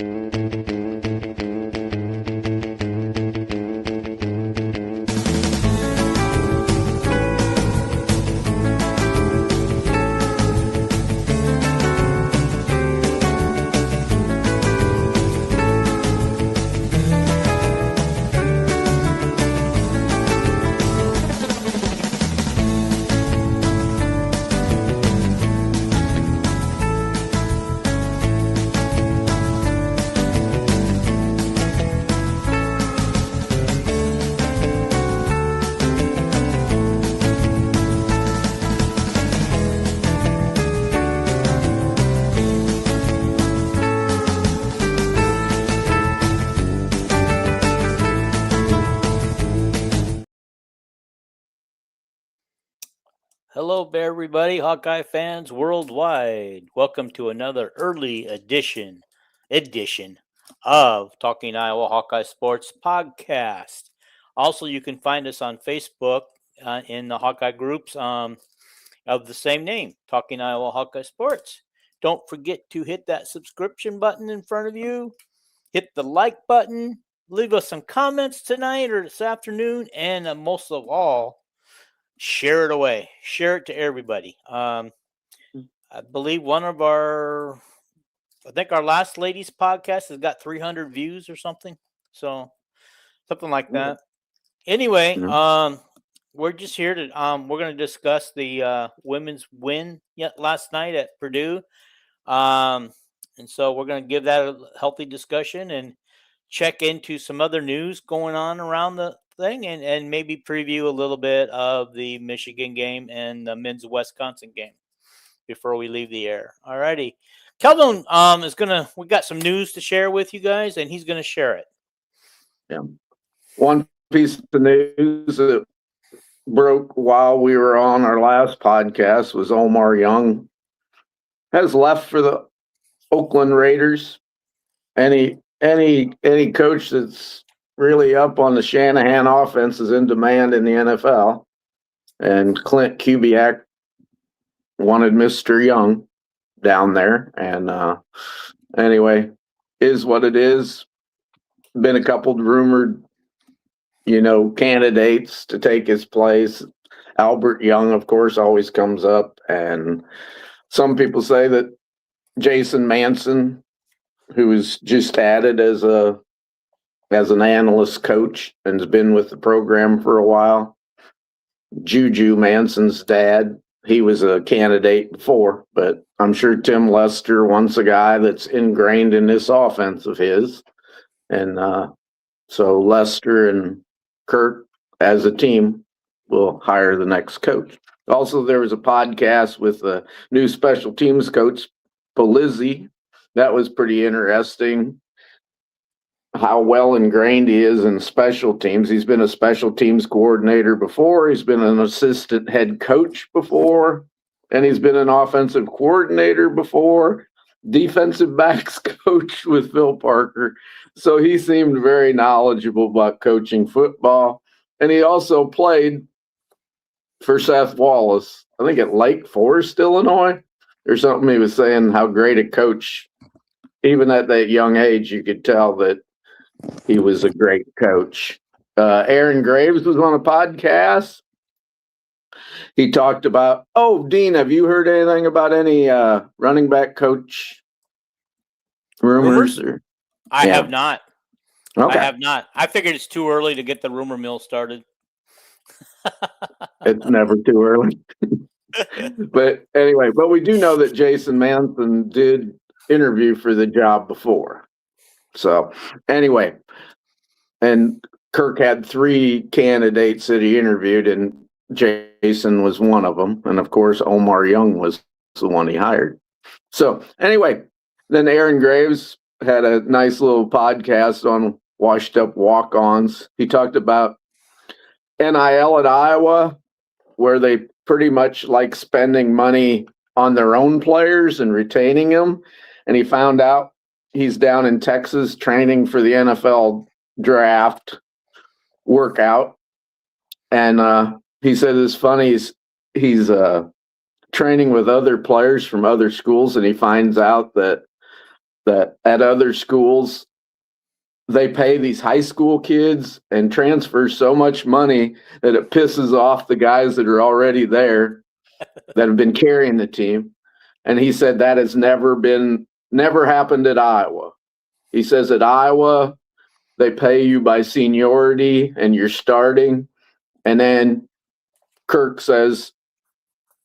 Hello, everybody, Hawkeye fans worldwide. Welcome to another early edition of Talking Iowa Hawkeye Sports podcast. Also, you can find us on Facebook in the Hawkeye groups of the same name, Talking Iowa Hawkeye Sports. Don't forget to hit that subscription button in front of you. Hit the like button. Leave us some comments tonight or this afternoon, and most of all, share it away. Share it to everybody. I believe I think our last ladies podcast has got 300 views or something. So something like that. Anyway, we're just here to we're going to discuss the women's win last night at Purdue. And so we're going to give that a healthy discussion and check into some other news going on around the thing and maybe preview a little bit of the Michigan game and the men's Wisconsin game before we leave the air. All righty. Kelvin we got some news to share with you guys, and he's going to share it. Yeah. One piece of news that broke while we were on our last podcast was Omar Young has left for the Oakland Raiders. Any coach that's really up on the Shanahan offense is in demand in the NFL. And Clint Kubiak wanted Mr. Young down there. And anyway, is what it is. Been a couple rumored, candidates to take his place. Albert Young, of course, always comes up. And some people say that Jason Manson, who was just added as an analyst coach and has been with the program for a while. Juju Manson's dad, he was a candidate before, but I'm sure Tim Lester wants a guy that's ingrained in this offense of his. And so Lester and Kirk as a team will hire the next coach. Also, there was a podcast with the new special teams coach, Polizzi. That was pretty interesting. How well ingrained he is in special teams. He's been a special teams coordinator before. He's been an assistant head coach before, and he's been an offensive coordinator before, defensive backs coach with Phil Parker. So he seemed very knowledgeable about coaching football. And he also played for Seth Wallace, I think at Lake Forest, Illinois, or something. He was saying how great a coach, even at that young age, you could tell that he was a great coach. Aaron Graves was on a podcast. He talked about, Dean, have you heard anything about any running back coach rumors? I have not. Okay. I have not. I figured it's too early to get the rumor mill started. It's never too early. But anyway, we do know that Jason Manson did interview for the job before. So anyway, and Kirk had 3 candidates that he interviewed, and Jason was one of them. And of course, Omar Young was the one he hired. So anyway, then Aaron Graves had a nice little podcast on washed up walk-ons. He talked about NIL at Iowa, where they pretty much like spending money on their own players and retaining them. And he found out he's down in Texas training for the NFL draft workout. And he said it's funny, he's training with other players from other schools, and he finds out that that at other schools, they pay these high school kids and transfer so much money that it pisses off the guys that are already there that have been carrying the team. And he said that has never happened at Iowa. He says at Iowa, they pay you by seniority and you're starting. And then Kirk says,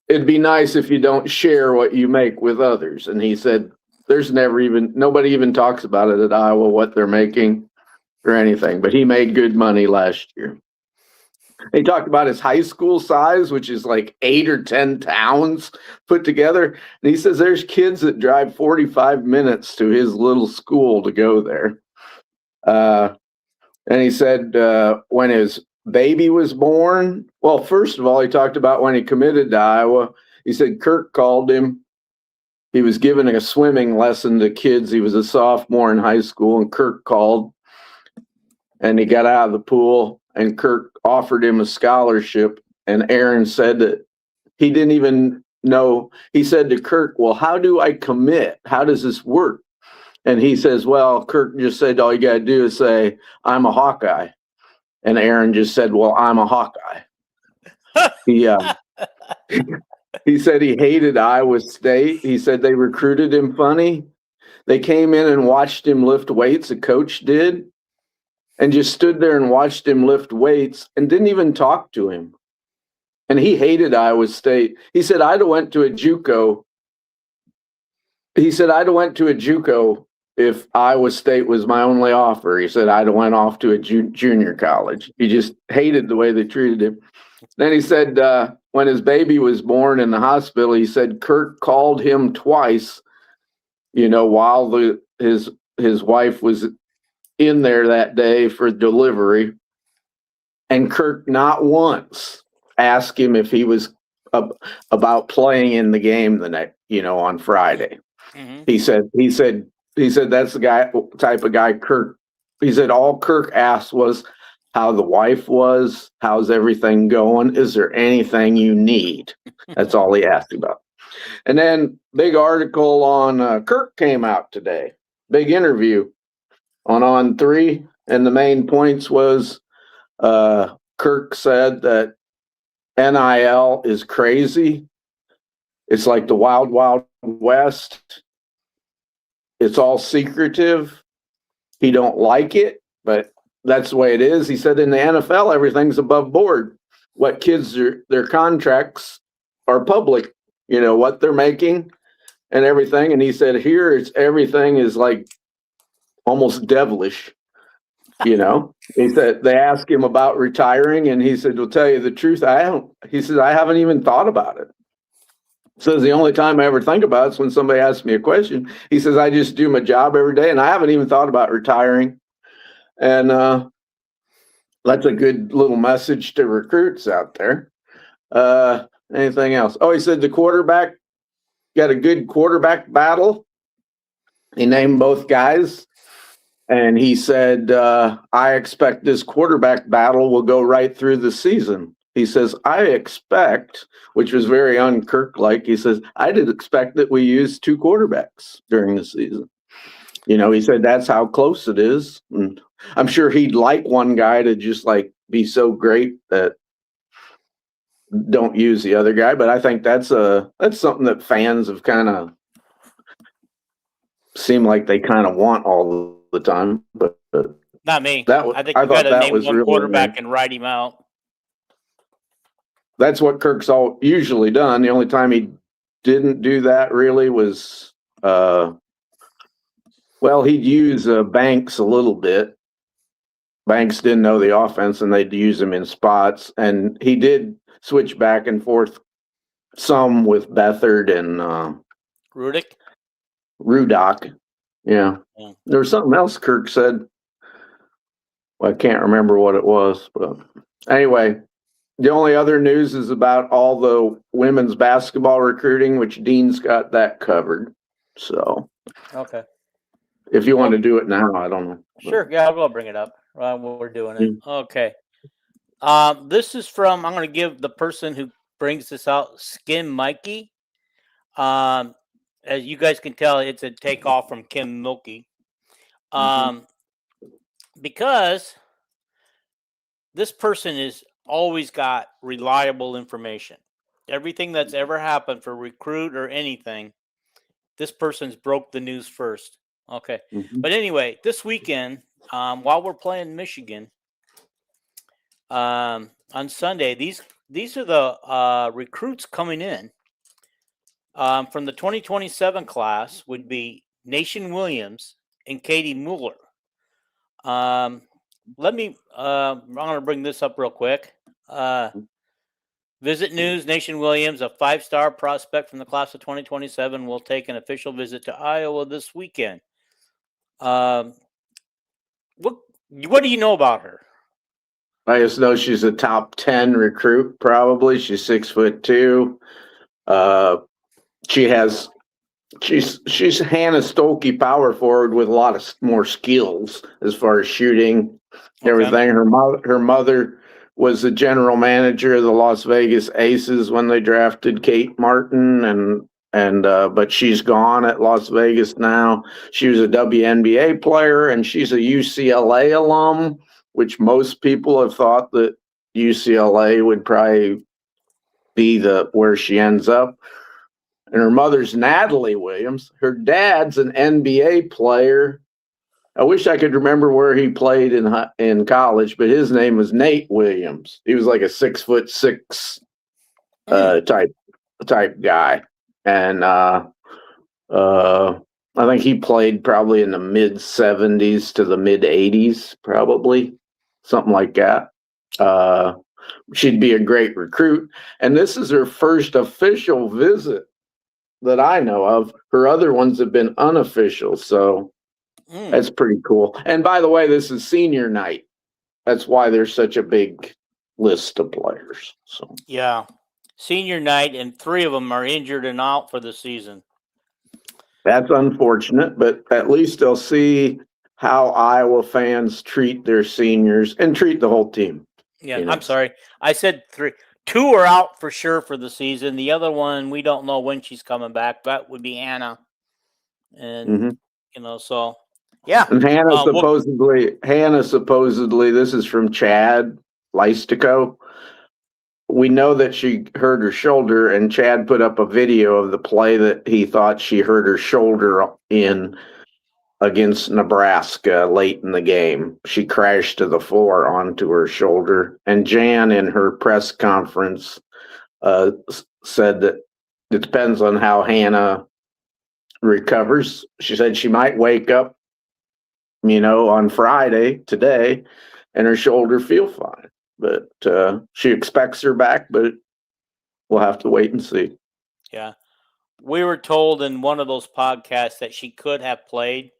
it'd be nice if you don't share what you make with others. And he said, nobody even talks about it at Iowa, what they're making or anything, but he made good money last year. He talked about his high school size, which is like 8 or 10 towns put together. And he says there's kids that drive 45 minutes to his little school to go there. And he said when his baby was born, well, first of all, he talked about when he committed to Iowa. He said Kirk called him. He was giving a swimming lesson to kids. He was a sophomore in high school, and Kirk called. And he got out of the pool, and Kirk offered him a scholarship. And Aaron said that he didn't even know. He said to Kirk, well, how do I commit? How does this work? And he says, well, Kirk just said, all you got to do is say, I'm a Hawkeye. And Aaron just said, well, I'm a Hawkeye. He said he hated Iowa State. He said they recruited him funny. They came in and watched him lift weights, a coach did, and just stood there and watched him lift weights and didn't even talk to him. And he hated Iowa State. He said, I'd have went to a JUCO. He said, I'd have went to a JUCO if Iowa State was my only offer. He said, I'd have went off to a junior college. He just hated the way they treated him. Then he said, when his baby was born in the hospital, he said Kirk called him twice, while his wife was in there that day for delivery. And Kirk not once asked him if he was about playing in the game the next, on Friday. Mm-hmm. He said that's the type of guy Kirk. He said all Kirk asked was how the wife was, how's everything going, is there anything you need? That's all he asked about. And then big article on Kirk came out today. Big interview on 3, and the main points was Kirk said that NIL is crazy. It's like the wild, wild west. It's all secretive. He don't like it, but that's the way it is. He said in the NFL, everything's above board. What kids their contracts are public, what they're making and everything. And he said here everything is like almost devilish. He said they asked him about retiring, and he said, "To tell you the truth, I haven't." He said, "I haven't even thought about it." Says the only time I ever think about it is when somebody asks me a question. He says, "I just do my job every day, and I haven't even thought about retiring." And that's a good little message to recruits out there. Anything else? Oh, he said the quarterback got a good quarterback battle. He named both guys. And he said, I expect this quarterback battle will go right through the season. He says, I expect, which was very un-Kirk-like, he says, I did expect that we use 2 quarterbacks during the season. He said that's how close it is. And I'm sure he'd like one guy to just be so great that don't use the other guy. But I think that's something that fans have kind of seem like they kind of want all the time, but not me. I think you got to name one quarterback and write him out. That's what Kirk's usually done. The only time he didn't do that really was, he'd use Banks a little bit. Banks didn't know the offense, and they'd use him in spots. And he did switch back and forth some with Beathard and Rudock. Yeah. There was something else Kirk said. Well, I can't remember what it was, but anyway, the only other news is about all the women's basketball recruiting, which Dean's got that covered. So, okay. If you want to do it now, I don't know. Sure. Yeah, I'll bring it up while we're doing it. Okay. This is from, I'm going to give the person who brings this out, Skin Mikey. as you guys can tell, it's a takeoff from Kim Mulkey. Because this person has always got reliable information. Everything that's ever happened for Recruit or anything, this person's broke the news first. Okay. But anyway, this weekend, while we're playing Michigan, on Sunday, these are the recruits coming in. From the 2027 class would be Nation Williams and Katie Mueller. I'm going to bring this up real quick. Visit News, Nation Williams, a 5-star prospect from the class of 2027, will take an official visit to Iowa this weekend. What do you know about her? I just know she's a top 10 recruit, probably. She's 6'2". She's Hannah Stolke power forward with a lot of more skills as far as shooting, everything. Her mother was the general manager of the Las Vegas Aces when they drafted Kate Martin, but she's gone at Las Vegas now. She was a WNBA player, and she's a UCLA alum, which most people have thought that UCLA would probably be where she ends up. And her mother's Natalie Williams. Her dad's an NBA player. I wish I could remember where he played in college, but his name was Nate Williams. He was like a 6'6" type guy, and I think he played probably in the mid 70s to the mid 80s, probably something like that. She'd be a great recruit, and this is her first official visit that I know of. Her other ones have been unofficial, so that's pretty cool. And by the way, this is senior night. That's why there's such a big list of players. So yeah, senior night, and 3 of them are injured and out for the season. That's unfortunate, but at least they'll see how Iowa fans treat their seniors and treat the whole team. Yeah, I'm sorry. I said 3. 2 are out for sure for the season. The other one, we don't know when she's coming back. That would be Hannah. And, so, yeah. And Hannah supposedly, this is from Chad Leistico. We know that she hurt her shoulder, and Chad put up a video of the play that he thought she hurt her shoulder in against Nebraska late in the game. She crashed to the floor onto her shoulder. And Jan, in her press conference, said that it depends on how Hannah recovers. She said she might wake up, on Friday, today, and her shoulder feel fine. But she expects her back, but we'll have to wait and see. Yeah. We were told in one of those podcasts that she could have played,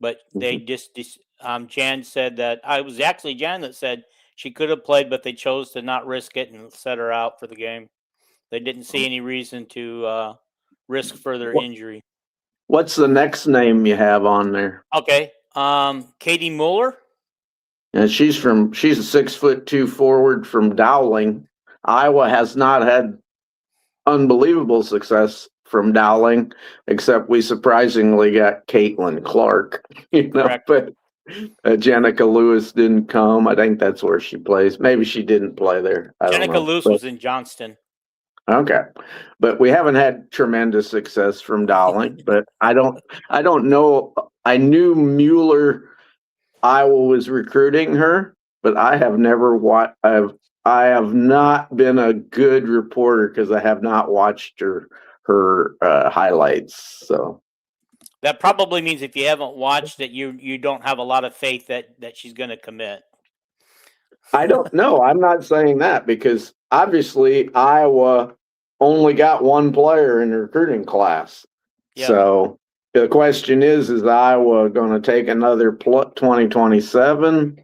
but they Jan said that it was actually Jan that said she could have played, but they chose to not risk it and set her out for the game. They didn't see any reason to risk further injury. What's the next name you have on there? Okay. Katie Mueller. And she's a 6'2" forward from Dowling. Iowa has not had unbelievable success from Dowling, except we surprisingly got Caitlin Clark, but Jenica Lewis didn't come. I think that's where she plays. Maybe she didn't play there. Jenica Lewis was in Johnston. Okay. But we haven't had tremendous success from Dowling, but I don't know. I knew Mueller, Iowa was recruiting her, but I have never watched. I have not been a good reporter because I have not watched her highlights. So that probably means if you haven't watched it, you don't have a lot of faith that she's going to commit. I don't know. I'm not saying that because obviously Iowa only got one player in the recruiting class. Yep. So the question is Iowa going to take another 2027?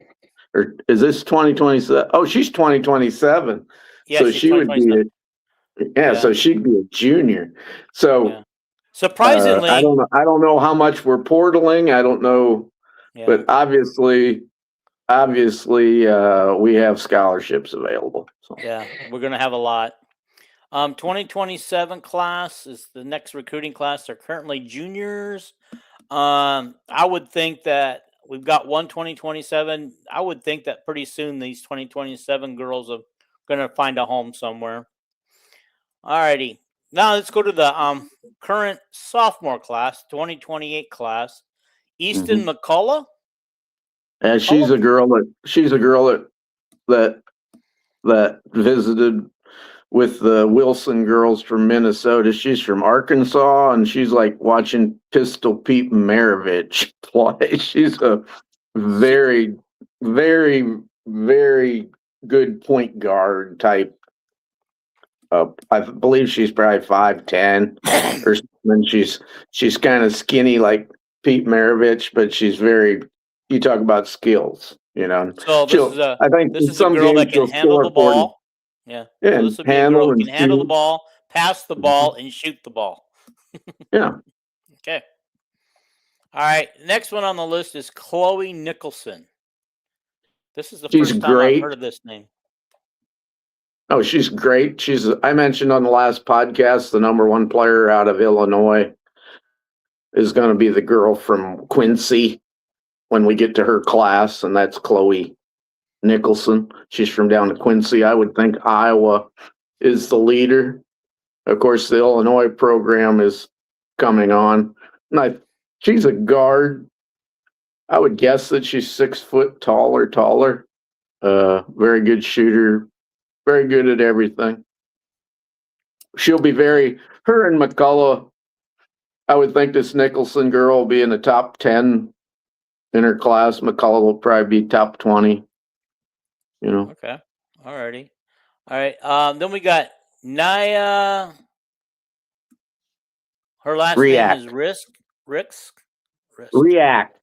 Or is this 2027? Oh, she's 2027. Yeah, so she would be so she'd be a junior. So surprisingly, I don't know how much we're portaling. I don't know, but obviously we have scholarships available. So. Yeah, we're going to have a lot. 2027 class is the next recruiting class. They're currently juniors. I would think that we've got one 2027. I would think that pretty soon these 2027 girls are going to find a home somewhere. All righty. Now let's go to the current sophomore class, 2028 class. Easton McCullough. And she's a girl that visited with the Wilson girls from Minnesota. She's from Arkansas, and she's like watching Pistol Pete Maravich play. She's a very, very, very good point guard type. I believe she's probably 5'10", or something. She's kind of skinny like Pete Maravich, but she's very. You talk about skills, So this is a girl that can handle the ball. Yeah. Yeah, so this would be a girl who can handle the ball, pass the ball, and shoot the ball. Yeah. Okay. All right. Next one on the list is Chloe Nicholson. This is the first time I've heard of this name. Oh, she's great. I mentioned on the last podcast, the number one player out of Illinois is going to be the girl from Quincy when we get to her class, and that's Chloe Nicholson. She's from down to Quincy. I would think Iowa is the leader. Of course, the Illinois program is coming on. And she's a guard. I would guess that she's 6 foot tall or taller. Very good shooter. Very good at everything. She'll be her and McCullough, I would think this Nicholson girl will be in the top 10 in her class. McCullough will probably be top 20. Okay. All righty. All right. Then we got Naya. Her last name is Risk. React.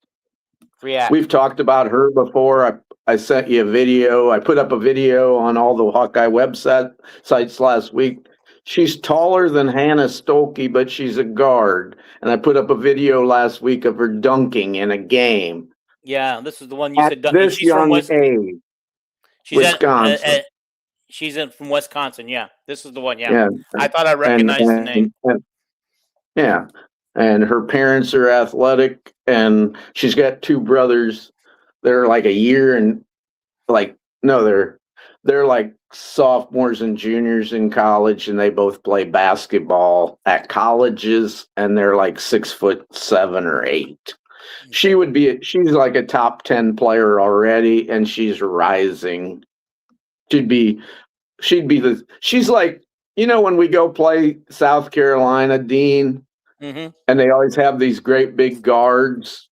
React. We've talked about her before. I sent you a video. I put up a video on all the Hawkeye websites last week. She's taller than Hannah Stolke, but she's a guard. And I put up a video last week of her dunking in a game. Yeah, this is the one you said. This young age. Wisconsin. She's from Wisconsin. Yeah, this is the one. Yeah. I thought I recognized the name. Yeah, and her parents are athletic, and she's got 2 brothers. They're like a year and they're like sophomores and juniors in college, and they both play basketball at colleges, and they're like 6'7" or 8. She's like a top 10 player already, and she's rising. She's like, when we go play South Carolina, Dean, and they always have these great big guards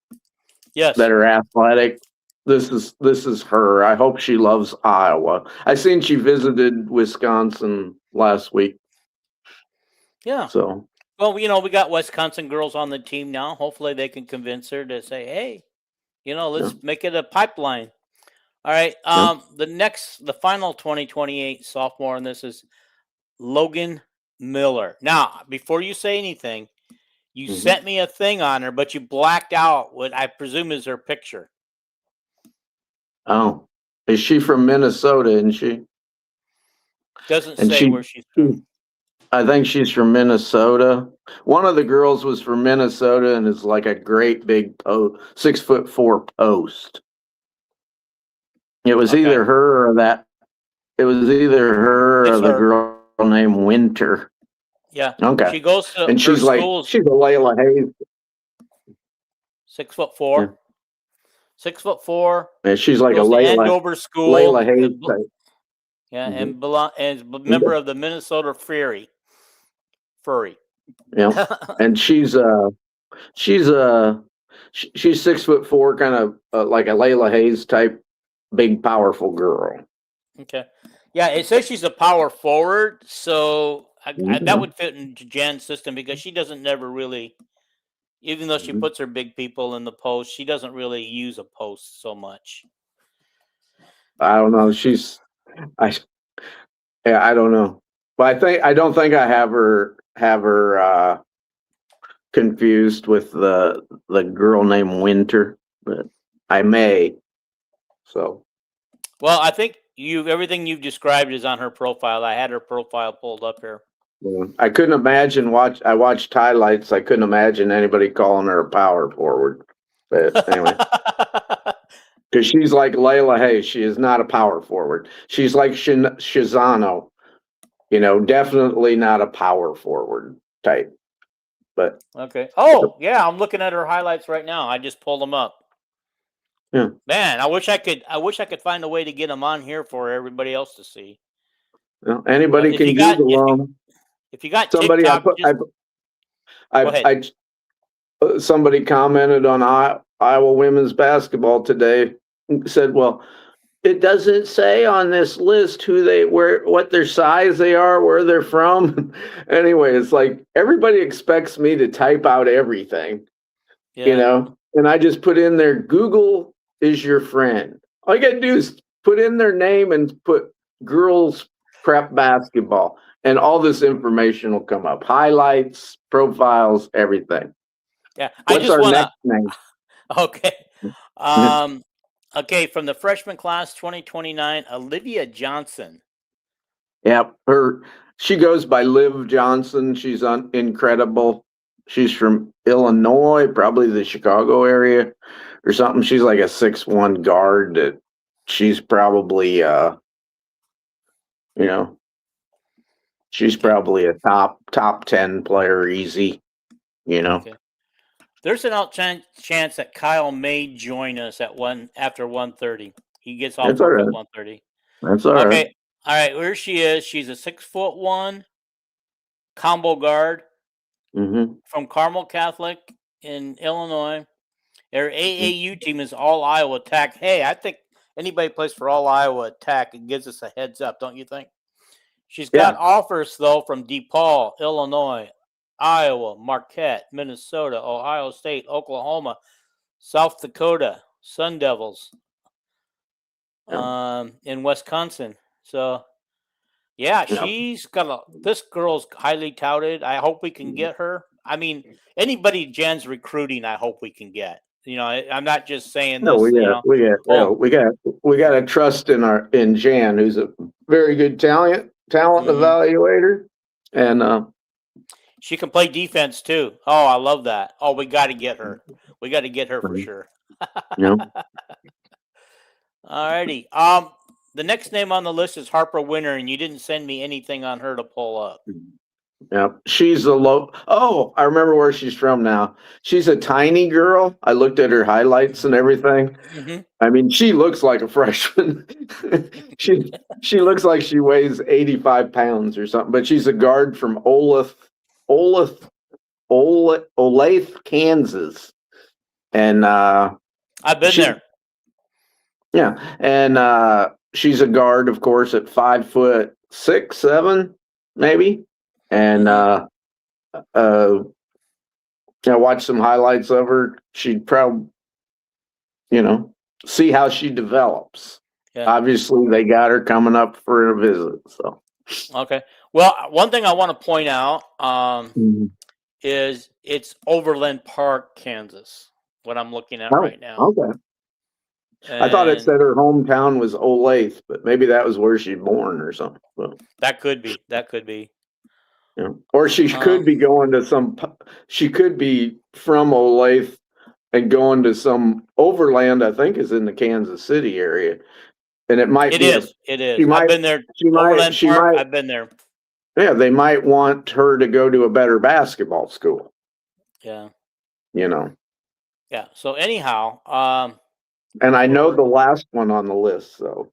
that are athletic. This is her. I hope she loves Iowa. I seen she visited Wisconsin last week. Yeah. So. Well, we got Wisconsin girls on the team now. Hopefully they can convince her to say, hey, let's make it a pipeline. All right. The final 2028 sophomore, and this is Logan Miller. Now, before you say anything, you sent me a thing on her, but you blacked out what I presume is her picture. Oh, is she from Minnesota? Isn't she? Doesn't say where she's from. I think she's from Minnesota. One of the girls was from Minnesota and is like a great big 6'4" post. It was either her or that. It was either her or the girl named Winter. Yeah. Okay. She goes to and she's like she's a Layla Hayes. 6'4". Yeah. 6'4". Yeah, she's like a Andover school. Layla Hayes type. Yeah, and is a member of the Minnesota Furry. Yeah, and she's 6'4", kind of like a Layla Hayes type, big, powerful girl. Okay. Yeah, it says she's a power forward, so that would fit into Jan's system because she doesn't never really, even though she puts her big people in the post, she doesn't really use a post so much. I don't know. I don't know, but I don't think I have her confused with the girl named Winter, but I may. So. Well, I think everything you've described is on her profile. I had her profile pulled up here. I couldn't imagine I watched highlights. I couldn't imagine anybody calling her a power forward. But anyway, because she's like Layla Hayes. She is not a power forward. She's like Shizano. Definitely not a power forward type. But okay. Oh, yeah, I'm looking at her highlights right now. I just pulled them up. Yeah. Man, I wish I could find a way to get them on here for everybody else to see. Well, anybody can Google them. If you got somebody, TikTok, somebody commented on Iowa women's basketball today. Said, "Well, it doesn't say on this list what their size they are, where they're from." Anyway, it's like everybody expects me to type out everything, and I just put in there, Google is your friend. All you got to do is put in their name and put girls prep basketball, and all this information will come up. Highlights, profiles, everything. Yeah. What's our next name? Okay. Okay, from the freshman class 2029, Olivia Johnson. Yep, she goes by Liv Johnson. She's incredible. She's from Illinois, probably the Chicago area or something. She's like a 6'1" guard. That she's probably she's probably a top 10 player easy. Okay. There's an out chance that Kyle may join us after 1:30. He gets off work at 1:30. That's all right. Okay. All right. Where she is, she's a 6'1" combo guard from Carmel Catholic in Illinois. Their AAU team is All Iowa Attack. Hey, I think anybody plays for All Iowa Attack, it gives us a heads up, don't you think? She's got offers though from DePaul, Illinois, Iowa, Marquette, Minnesota, Ohio State, Oklahoma, South Dakota, Sun Devils, in Wisconsin. So, she's got this girl's highly touted. I hope we can get her. I mean, anybody Jan's recruiting, I hope we can get. I'm not just saying this. We got to trust in Jan, who's a very good talent evaluator, and she can play defense too. Oh, I love that. Oh, we got to get her. We got to get her for sure. All righty. The next name on the list is Harper Winter, and you didn't send me anything on her to pull up. Yeah, she's I remember where she's from now. She's a tiny girl. I looked at her highlights and everything. I mean, she looks like a freshman. she looks like she weighs 85 pounds or something, but she's a guard from Olathe, Kansas. And I've been there. Yeah, and she's a guard, of course, at 5'6", 7", maybe. And I watched some highlights of her. She'd probably, see how she develops. Yeah. Obviously, they got her coming up for a visit. So, okay. Well, one thing I want to point out is it's Overland Park, Kansas. What I'm looking at right now. Okay. I thought it said her hometown was Olathe, but maybe that was where she's born or something. But, that could be. Yeah. Or she could be going to she could be from Olathe and going to some Overland, I think is in the Kansas City area. And it might be. It is. I've been there. Overland Park, I've been there. Yeah, they might want her to go to a better basketball school. Yeah. Yeah. So anyhow, and I know the last one on the list, so.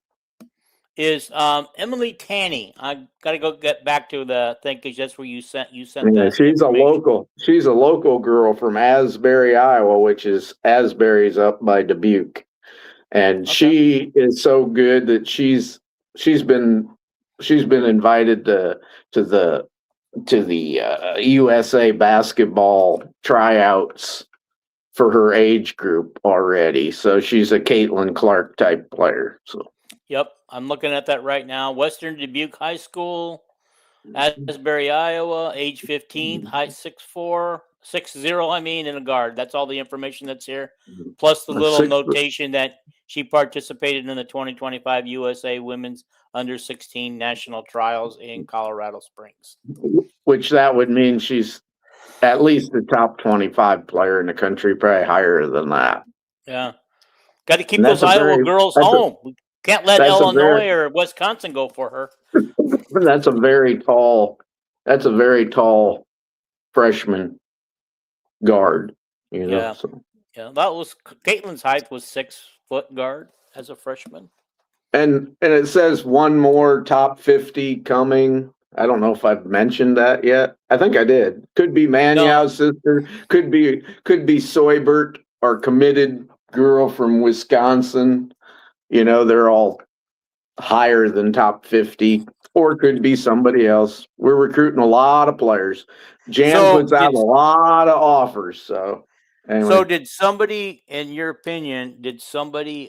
Is Emily Tanney. I got to get back to the thing because that's where you sent that. She's a local girl from Asbury, Iowa, which is Asbury's up by Dubuque. And she is so good that she's been invited to the USA basketball tryouts for her age group already. So she's a Caitlin Clark type player. So. Yep, I'm looking at that right now. Western Dubuque High School, Asbury, Iowa, age 15, height 6'4", 6'0", in a guard. That's all the information that's here. Plus the little notation that She participated in the 2025 USA Women's Under-16 National Trials in Colorado Springs. Which that would mean she's at least the top 25 player in the country, probably higher than that. Yeah. Got to keep those Iowa girls home. We can't let Illinois or Wisconsin go for her. That's a very tall freshman guard, you know. Yeah. So. Yeah, that was Caitlin's height was 6 foot guard as a freshman. And it says one more top 50 coming. I don't know if I've mentioned that yet. I think I did. Could be Manyow's sister. Could be Soybert, our committed girl from Wisconsin. You know, they're all higher than top 50. Or could be somebody else. We're recruiting a lot of players. Jan puts out a lot of offers. So anyway. So did somebody, in your opinion, did somebody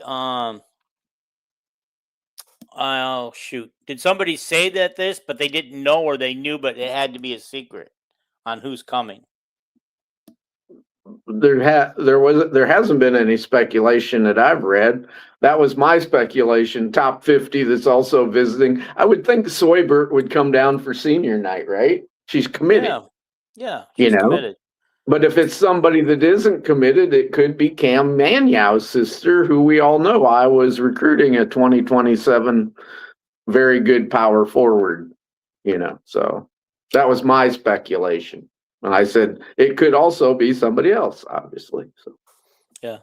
did somebody say that but they didn't know, or they knew but it had to be a secret on who's coming? There hasn't been any speculation that I've read. That was my speculation. Top 50 that's also visiting. I would think Soybert would come down for senior night, right? She's committed. Yeah, she's committed. But if it's somebody that isn't committed, it could be Cam Manyow's sister, who we all know I was recruiting a 2027 very good power forward, you know. So that was my speculation. And I said it could also be somebody else, obviously. So yeah.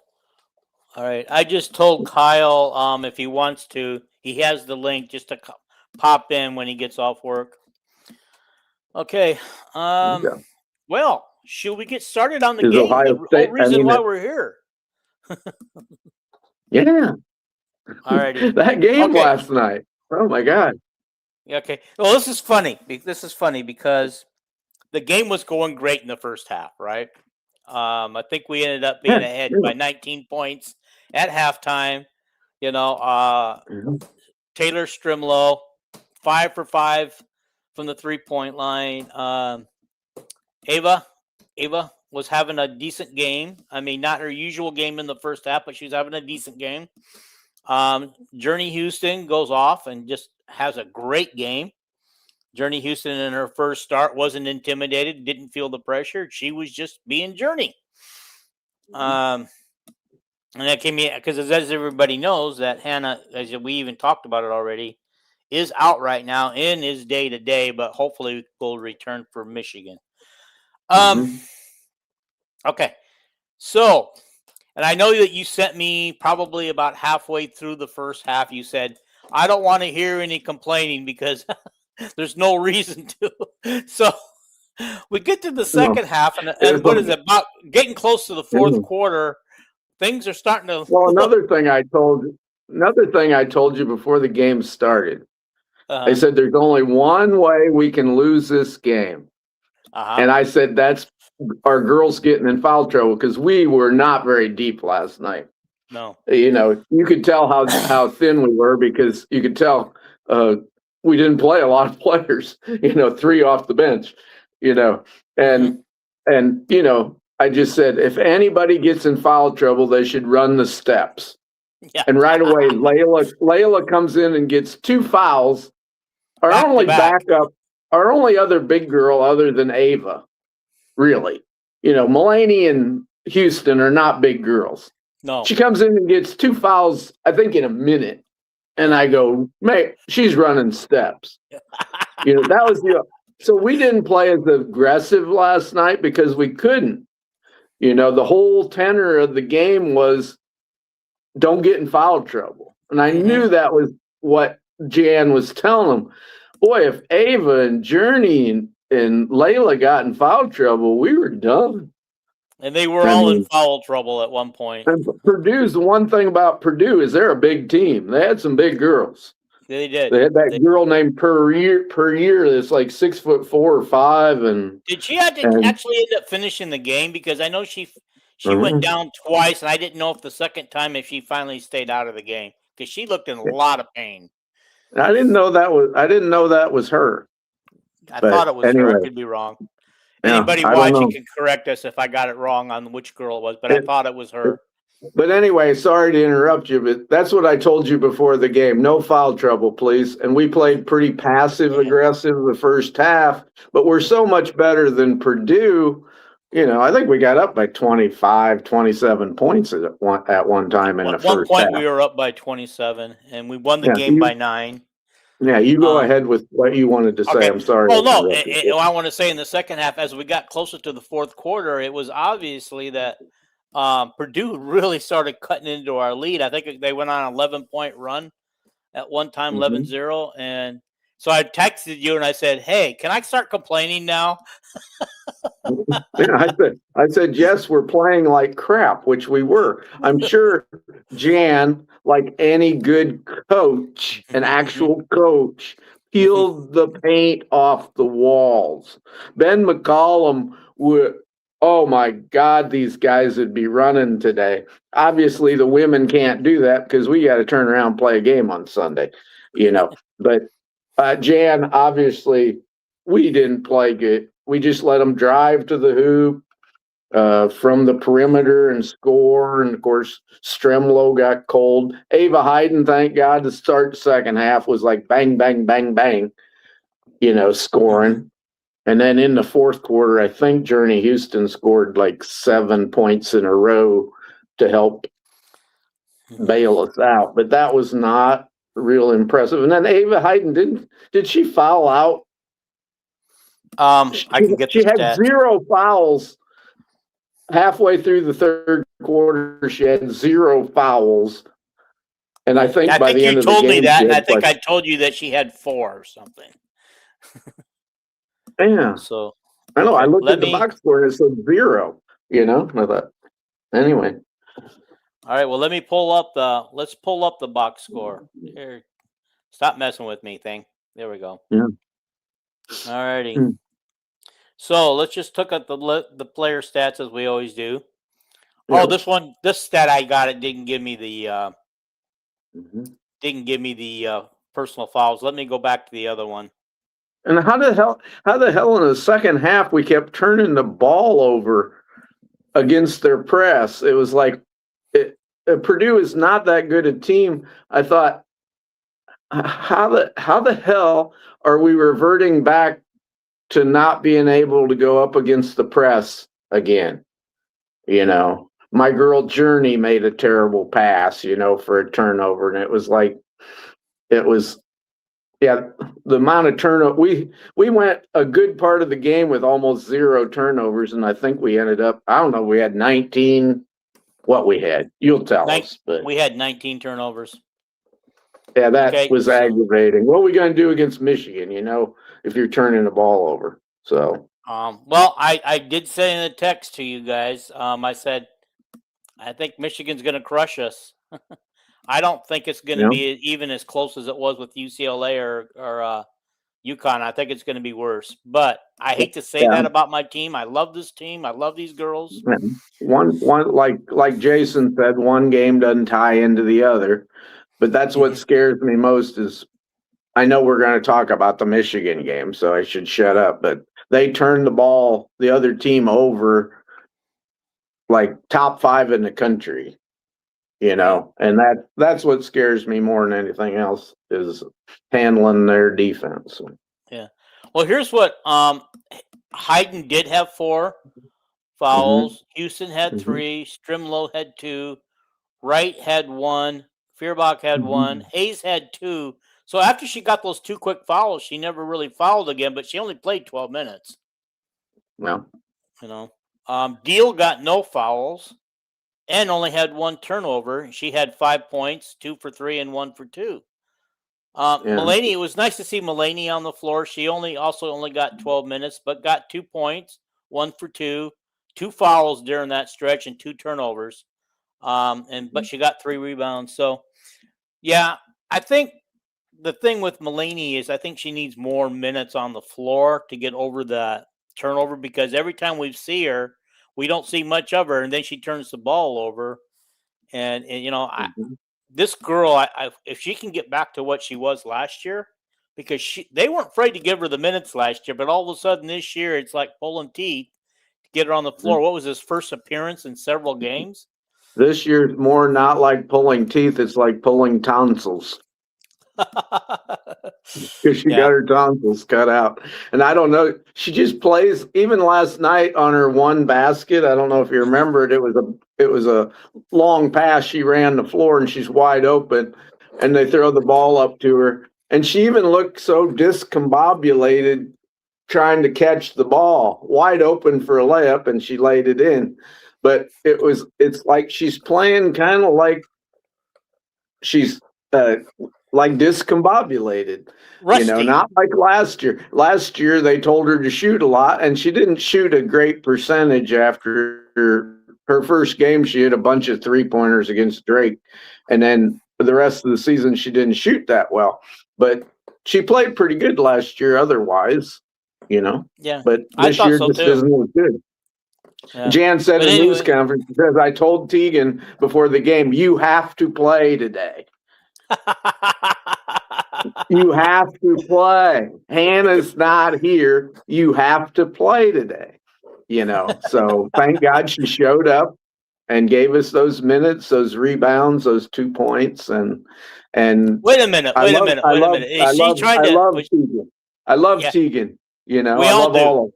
All right. I just told Kyle if he wants to, he has the link just to pop in when he gets off work. Okay. Well, should we get started on the game? Ohio the whole reason why we're here. Yeah. All righty. That game last night. Oh my God. Okay. Well, this is funny. This is funny because the game was going great in the first half, right? I think we ended up being ahead by 19 points at halftime. You know, Taylor Strimlow, 5 for 5 from the 3-point line. Ava was having a decent game. I mean, not her usual game in the first half, but she was having a decent game. Journey Houston goes off and just has a great game. Journey Houston in her first start wasn't intimidated, didn't feel the pressure. She was just being Journey. And that came in because, as everybody knows, that Hannah, as we even talked about it already, is out right now and is day to day, but hopefully will return for Michigan. Okay. So, and I know that you sent me probably about halfway through the first half. You said, I don't want to hear any complaining because there's no reason to. So we get to the second half, and what is it, about getting close to the fourth quarter? Things are starting to. Well, another thing I told you before the game started. I said there's only one way we can lose this game, and I said that's our girls getting in foul trouble because we were not very deep last night. No, you know, you could tell how thin we were because you could tell we didn't play a lot of players. You know, 3 off the bench. You know, and you know, I just said if anybody gets in foul trouble, they should run the steps. Yeah. And right away, Layla comes in and gets 2 fouls. Our only other big girl other than Ava, really. You know, Mulaney and Houston are not big girls. No. She comes in and gets 2 fouls, I think, in a minute. And I go, mate, she's running steps. You know, that was so we didn't play as aggressive last night because we couldn't. You know, the whole tenor of the game was don't get in foul trouble. And I knew that was what Jan was telling them. Boy, if Ava and Journey and Layla got in foul trouble, we were done. And they were all in foul trouble at one point. And Purdue's the one thing about Purdue is they're a big team. They had some big girls. They did. They had that girl named per year that's like 6'4" or 5. And did she actually end up finishing the game? Because I know she went down twice, and I didn't know if the second time if she finally stayed out of the game because she looked in a lot of pain. I didn't know that was her. I thought it was her. I could be wrong. Anybody watching can correct us if I got it wrong on which girl it was, but I thought it was her. But anyway, sorry to interrupt you, but that's what I told you before the game. No foul trouble, please. And we played pretty passive aggressive the first half, but we're so much better than Purdue. I think we got up by 25, 27 points at one time in the At one first point, half. we were up by 27, and we won the Yeah, game by 9. Yeah, you go ahead with what you wanted to say. Okay. I'm sorry. Well, no, I want to say in the second half, as we got closer to the fourth quarter, it was obviously that Purdue really started cutting into our lead. I think they went on an 11-point run at one time, 11-0. And so I texted you and I said, hey, can I start complaining now? I said, yes, we're playing like crap, which we were. I'm sure Jan, like any good coach, an actual coach, peeled the paint off the walls. Ben McCollum would, oh my God, these guys would be running today. Obviously, the women can't do that because we got to turn around and play a game on Sunday, But Jan, obviously, we didn't play good. We just let them drive to the hoop from the perimeter and score. And of course, Stremlow got cold. Ava Hayden, thank God, to start the second half was like bang, bang, bang, bang, scoring. And then in the fourth quarter, I think Journey Houston scored like 7 points in a row to help bail us out. But that was not real impressive. And then Ava Hayden, did she foul out? I can get she had 0 fouls halfway through the third quarter. She had 0 fouls, and I think by the end of the game, you told me that, and I think I told you that she had 4 or something. Yeah. So I know. I looked at the box score and it said 0. I thought. Anyway. All right. Well, let's pull up the box score. Here, stop messing with me, thing. There we go. Yeah. All righty. So let's just look at the player stats as we always do. Yeah. Oh, this stat I got, it didn't give me the personal fouls. Let me go back to the other one. And how the hell in the second half we kept turning the ball over against their press? It was like Purdue is not that good a team. I thought, how the hell are we reverting back to not being able to go up against the press again? My girl Journey made a terrible pass, for a turnover, and the amount of turnover. We went a good part of the game with almost 0 turnovers, and I think we ended up, I don't know, we had 19. What we had, you'll tell us. But we had 19 turnovers. Yeah, that was aggravating. What are we going to do against Michigan, if you're turning the ball over? So, well, I did say in the text to you guys, I said, I think Michigan's going to crush us. I don't think it's going to be even as close as it was with UCLA or UConn. I think it's going to be worse. But I hate to say that about my team. I love this team. I love these girls. One like Jason said, one game doesn't tie into the other. But that's what scares me most is I know we're going to talk about the Michigan game, so I should shut up. But they turned the other team over like top 5 in the country, and that's what scares me more than anything else is handling their defense. Yeah. Well, here's what Hayden did have 4 fouls. Houston had 3. Stremlow had 2. Wright had 1. Feuerbach had 1. Hayes had 2. So after she got those 2 quick fouls, she never really fouled again, but she only played 12 minutes. Well, Deal got no fouls and only had 1 turnover. She had 5 points, 2 for 3 and 1 for 2. Mulaney, it was nice to see Mulaney on the floor. She only got 12 minutes, but got 2 points, 1 for 2, 2 fouls during that stretch and 2 turnovers. But she got 3 rebounds. So, yeah, I think the thing with Mulaney is I think she needs more minutes on the floor to get over the turnover, because every time we see her, we don't see much of her, and then she turns the ball over. And this girl, if she can get back to what she was last year, because they weren't afraid to give her the minutes last year, but all of a sudden this year it's like pulling teeth to get her on the floor. What was his first appearance in several games? This year's more not like pulling teeth; it's like pulling tonsils. Because she got her tonsils cut out. And I don't know, she just plays. Even last night on her one basket, I don't know if you remember it, it was a long pass. She ran the floor and she's wide open, and they throw the ball up to her. And she even looked so discombobulated trying to catch the ball, wide open for a layup, and she laid it in. But it's like she's playing kind of like she's like discombobulated, Rusty. not like last year. Last year they told her to shoot a lot, and she didn't shoot a great percentage. After her first game, she hit a bunch of 3-pointers against Drake, and then for the rest of the season she didn't shoot that well. But she played pretty good last year otherwise, Yeah, but this year so just too. isn't as good. Yeah. Jan said in news conference, because I told Tegan before the game, you have to play today. You have to play. Hannah's not here. You have to play today. So thank God she showed up and gave us those minutes, those rebounds, those 2 points, and wait a minute. I love Tegan. I love Tegan. I love all of them.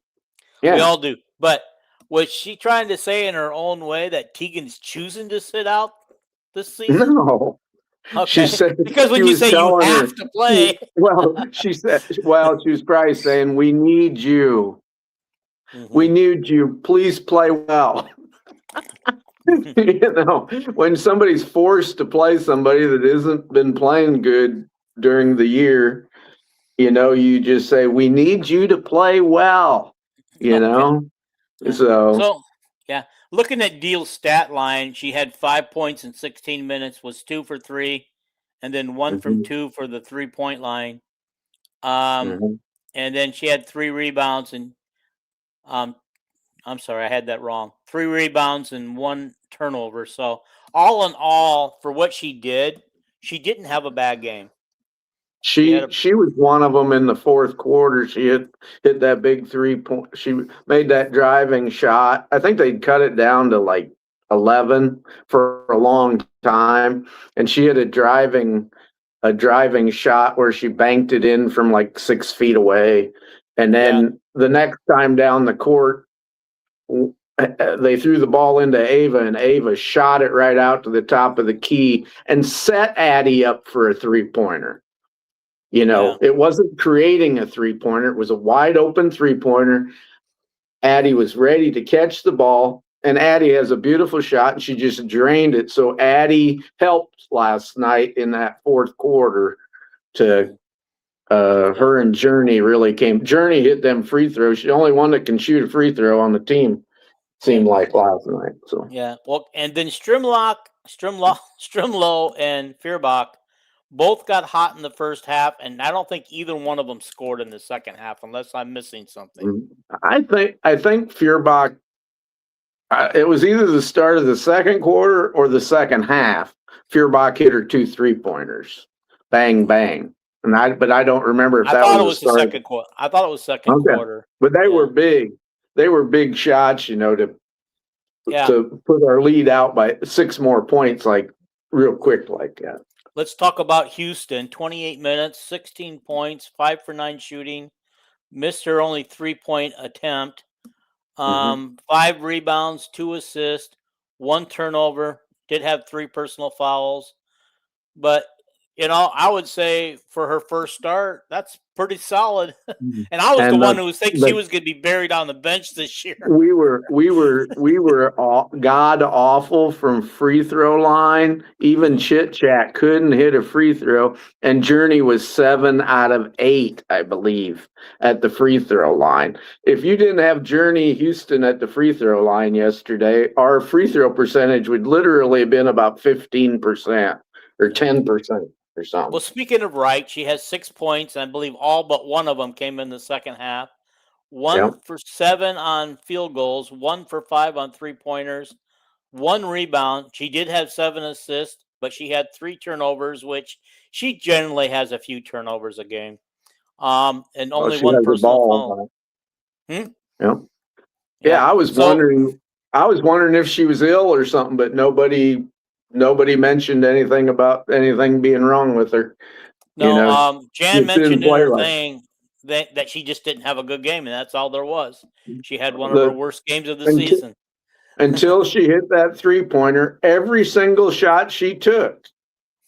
Yeah. We all do. But was she trying to say in her own way that Tegan's choosing to sit out this season? No. Okay. She said, because when you say you have to play. She was probably saying, we need you. Mm-hmm. We need you. Please play well. When somebody's forced to play somebody that hasn't been playing good during the year, you just say, we need you to play well, Okay. So, yeah. Looking at Deal's stat line, she had 5 points in 16 minutes, was 2 for 3, and then 1 from 2 for the 3-point line. And then she had 3 rebounds and I'm sorry, I had that wrong. 3 rebounds and 1 turnover. So all in all, for what she did, she didn't have a bad game. She was one of them in the fourth quarter. She hit that big 3-point. She made that driving shot. I think they'd cut it down to like 11 for a long time, and she had a driving shot where she banked it in from like 6 feet away. And then the next time down the court, they threw the ball into Ava, and Ava shot it right out to the top of the key and set Addie up for a 3-pointer. It wasn't creating a 3-pointer. It was a wide open 3-pointer. Addie was ready to catch the ball, and Addie has a beautiful shot, and she just drained it. So Addie helped last night in that fourth quarter to her and Journey really came. Journey hit them free throws. She's the only one that can shoot a free throw on the team, seemed like last night. So well, and then Strimlow, and Feuerbach both got hot in the first half, and I don't think either one of them scored in the second half, unless I'm missing something. I think Feuerbach. It was either the start of the second quarter or the second half. Feuerbach hit her 2 3-pointers, bang bang, but I don't remember if that was the second quarter. I thought it was second quarter, but they were big. They were big shots, to put our lead out by 6 more points, like real quick like that. Let's talk about Houston. 28 minutes, 16 points, 5 for 9 shooting. Missed her only 3-point attempt. 5 rebounds, 2 assists, 1 turnover. Did have 3 personal fouls. But, I would say for her first start, that's pretty solid. And I was the one who was thinking she was going to be buried on the bench this year. We were god awful from free throw line. Even Chit Chat couldn't hit a free throw, and Journey was 7 out of 8, I believe, at the free throw line. If you didn't have Journey Houston at the free throw line yesterday, our free throw percentage would literally have been about 15% or 10%. Or something. Well, speaking of Wright, she has 6 points, and I believe all but one of them came in the second half. 1 for 7 on field goals, 1 for 5 on 3-pointers, 1 rebound. She did have 7 assists, but she had 3 turnovers, which she generally has a few turnovers a game. And only 1 personal foul. Yeah, I was wondering I was wondering if she was ill or something, but nobody mentioned anything about anything being wrong with her. No, Jan Just didn't mentioned in play her right. thing that she just didn't have a good game, and that's all there was. She had one of her The worst games of the until, season. until she hit that 3-pointer, every single shot she took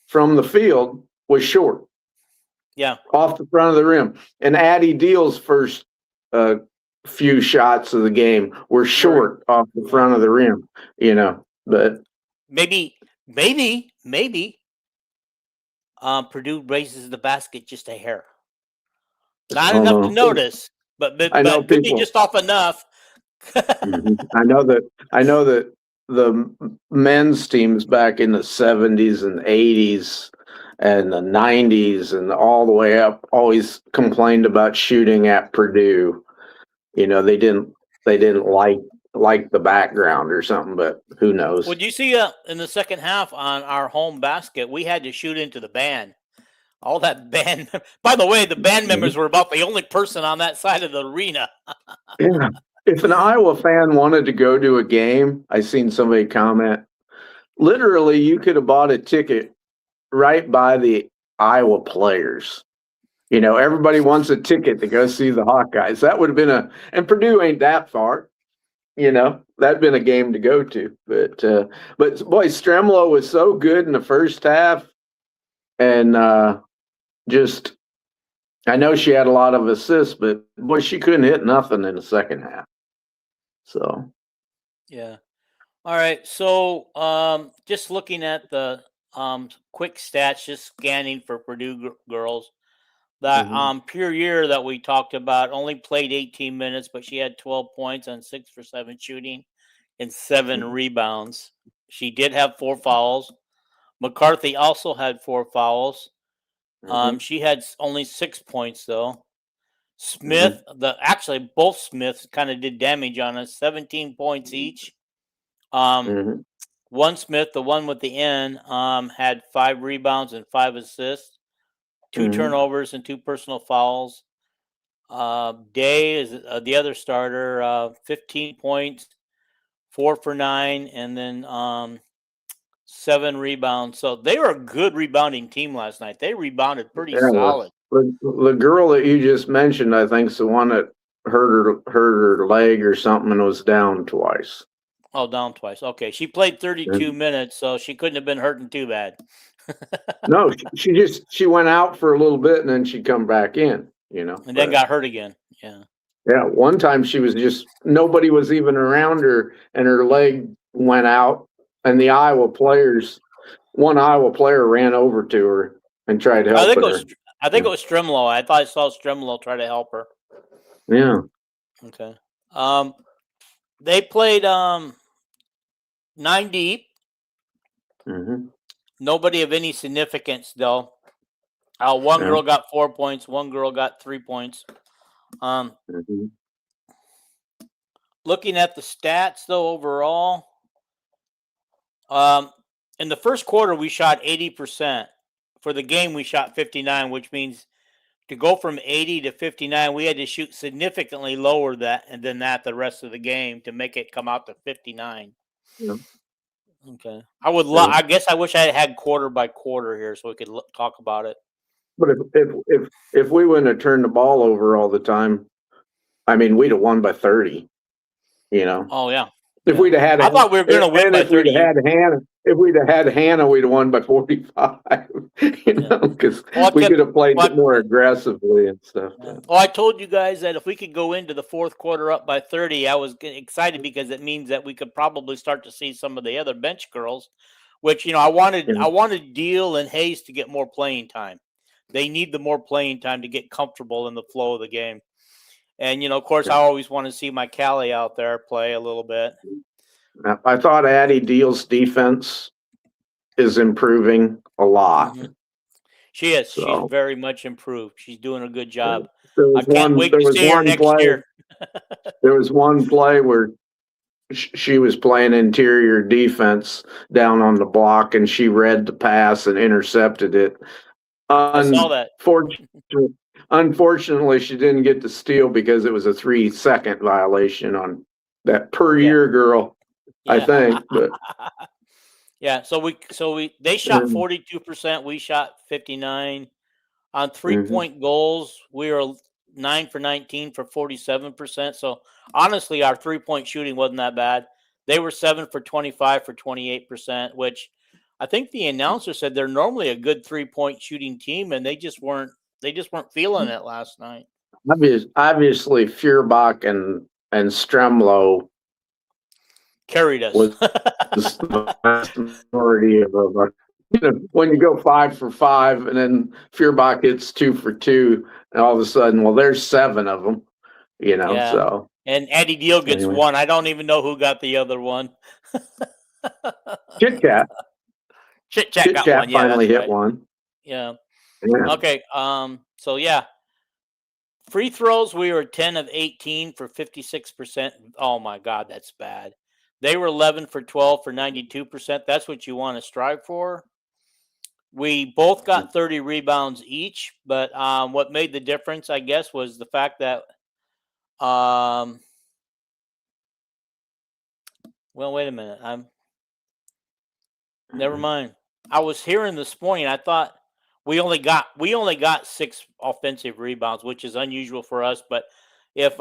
from the field was short. Yeah, Off the front of the rim. And Addie Deal's first few shots of the game were short off the front of the rim, but maybe Purdue raises the basket just a hair. Not enough to notice, but I know could be people. just off enough. I know that the men's teams back in the 70s and 80s and the 90s and all the way up always complained about shooting at Purdue. They didn't like the background or something, but who knows? Would you see in the second half on our home basket, we had to shoot into the band. All that band. By the way, the band members were about the only person on that side of the arena. Yeah. If an Iowa fan wanted to go to a game, I seen somebody comment, literally you could have bought a ticket right by the Iowa players. Everybody wants a ticket to go see the Hawkeyes. That would have been and Purdue ain't that far. That'd been a game to go to. But boy, Stremlo was so good in the first half, and I know she had a lot of assists, but boy, she couldn't hit nothing in the second half. So yeah. All right. So just looking at the quick stats, just scanning for Purdue girls. That pure year that we talked about only played 18 minutes, but she had 12 points on 6 for 7 shooting and 7 rebounds. She did have 4 fouls. McCarthy also had 4 fouls. She had only 6 points though. Smith, actually both Smiths kind of did damage on us. 17 points each. One Smith, the one with the N, had 5 rebounds and 5 assists. 2 turnovers and 2 personal fouls. Day is the other starter, 15 points, 4 for 9, and then 7 rebounds. So they were a good rebounding team last night. They rebounded pretty solid. The girl that you just mentioned, I think, is the one that hurt her leg or something and was down twice. Oh, down twice. Okay, she played 32 minutes, so she couldn't have been hurting too bad. No, she went out for a little bit and then she'd come back in, and then got hurt again. Yeah. Yeah. One time she was nobody was even around her and her leg went out and one Iowa player ran over to her and tried to help her. I think it was Stremlo. I thought I saw Stremlo try to help her. Yeah. Okay. They played 9 deep. Nobody of any significance, though. One girl got 4 points. One girl got 3 points. Looking at the stats, though, overall, in the first quarter, we shot 80%. For the game, we shot 59, which means to go from 80 to 59, we had to shoot significantly lower than that the rest of the game to make it come out to 59. Yeah. Okay. I guess I wish I had quarter by quarter here so we could talk about it. But if we wouldn't have turned the ball over all the time, I mean, we'd have won by 30. Oh yeah. If we'd have had, I thought we were going to win by 30. If we'd have had Hannah, we'd have won by 45. Because we could have played more aggressively and stuff. Yeah. Well, I told you guys that if we could go into the fourth quarter up by 30, I was excited because it means that we could probably start to see some of the other bench girls, which I wanted Deal and Hayes to get more playing time. They need the more playing time to get comfortable in the flow of the game. And, of course, I always want to see my Callie out there play a little bit. I thought Addie Deal's defense is improving a lot. She is. So, she's very much improved. She's doing a good job. I can't wait to see her next year. There was one play where she was playing interior defense down on the block, and she read the pass and intercepted it. I saw that. Unfortunately, she didn't get the steal because it was a 3-second violation on that per year girl. I think. But yeah, so they shot 42%, we shot 59. On 3-point goals, we were 9 for 19 for 47%. So honestly, our 3-point shooting wasn't that bad. They were 7 for 25 for 28%, which I think the announcer said they're normally a good 3-point shooting team, and they just weren't feeling it last night. Obviously, Feuerbach and Stremlow carried us. Was the vast majority of when you go 5 for 5 and then Feuerbach hits 2 for 2, and all of a sudden, well, there's 7 of them, Yeah. So. And Eddie Deal gets one. I don't even know who got the other one. Chit Chat. Chit Chat got one. Yeah, finally hit one. Yeah. Okay. So yeah. Free throws, we were 10 of 18 for 56%. Oh my God, that's bad. They were 11 for 12 for 92%. That's what you want to strive for. We both got 30 rebounds each, but what made the difference, I guess, was the fact that, well, wait a minute. Never mind. I was hearing this morning. I thought we only got 6 offensive rebounds, which is unusual for us. But if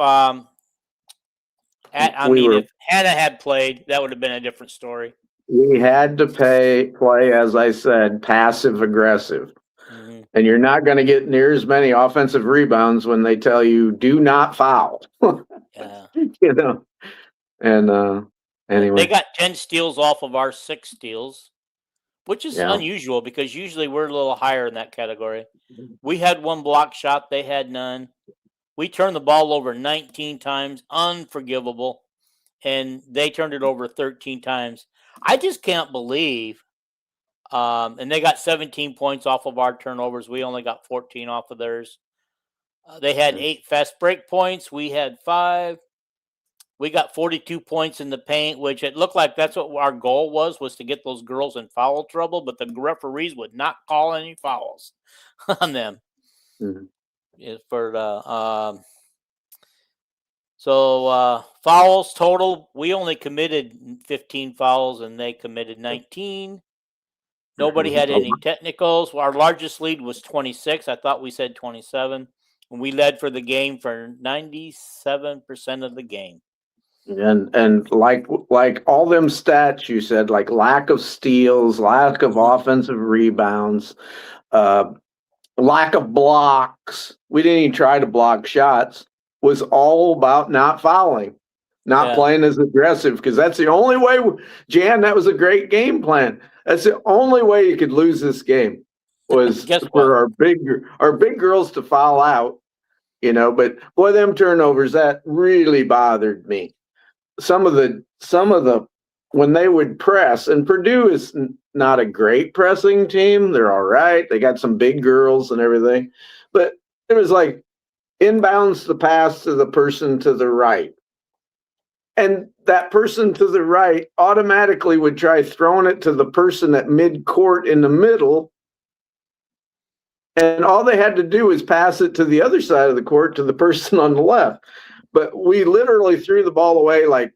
if Hannah had played, that would have been a different story. We had to play, as I said, passive aggressive. Mm-hmm. And you're not going to get near as many offensive rebounds when they tell you do not foul. Yeah. And anyway. They got 10 steals off of our 6 steals, which is unusual because usually we're a little higher in that category. We had 1 block shot. They had none. We turned the ball over 19 times, unforgivable, and they turned it over 13 times. I just can't believe, and they got 17 points off of our turnovers. We only got 14 off of theirs. They had 8 fast break points. We had 5. We got 42 points in the paint, which it looked like that's what our goal was to get those girls in foul trouble, but the referees would not call any fouls on them. Mm-hmm. So fouls total, we only committed 15 fouls and they committed 19. Nobody had any technicals. Our largest lead was 26. I thought we said 27. And we led for the game for 97% of the game. And like all them stats you said, like lack of steals, lack of offensive rebounds, lack of blocks. We didn't even try to block shots. Was all about not fouling, not playing as aggressive, because that's the only way. Jan, that was a great game plan. That's the only way you could lose this game was for our big girls to foul out. But boy, them turnovers, that really bothered me. Some of the when they would press, and Purdue is not a great pressing team. They're all right. They got some big girls and everything, but it was like inbounds the pass to the person to the right. And that person to the right automatically would try throwing it to the person at mid-court in the middle. And all they had to do was pass it to the other side of the court to the person on the left. But we literally threw the ball away like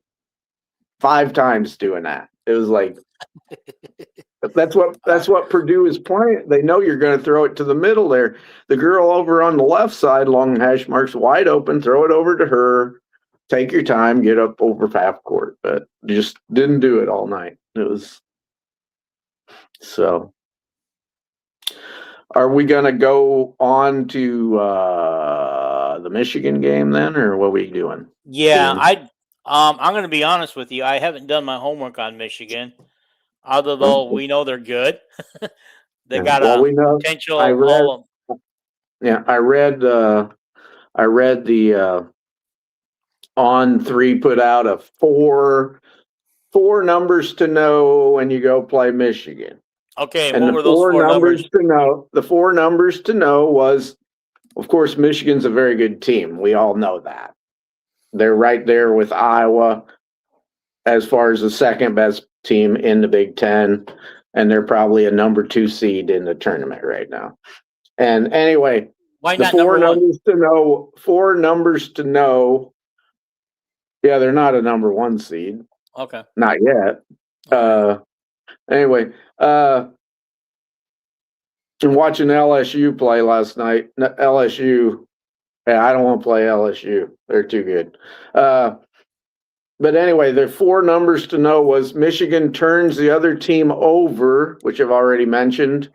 5 times doing that. It was like, that's what Purdue is playing. They know you're going to throw it to the middle there. The girl over on the left side, long hash marks, wide open, throw it over to her. Take your time, get up over half court. But just didn't do it all night. It was so. Are we going to go on to the Michigan game then, or what are we doing? Yeah, I'm going to be honest with you. I haven't done my homework on Michigan, although we know they're good. They got potential. I read the On3 put out a four numbers to know when you go play Michigan. Okay, and what were those 4 numbers to know? The 4 numbers to know was, of course, Michigan's a very good team. We all know that. They're right there with Iowa as far as the second best team in the Big Ten, and they're probably a number 2 seed in the tournament right now. And anyway, why not the 4 numbers to know? 4 numbers to know. Yeah, they're not a number 1 seed. Okay. Not yet. Anyway, and watching LSU play last night. LSU, yeah, I don't want to play LSU. They're too good. But anyway, the four numbers to know was Michigan turns the other team over, which I've already mentioned,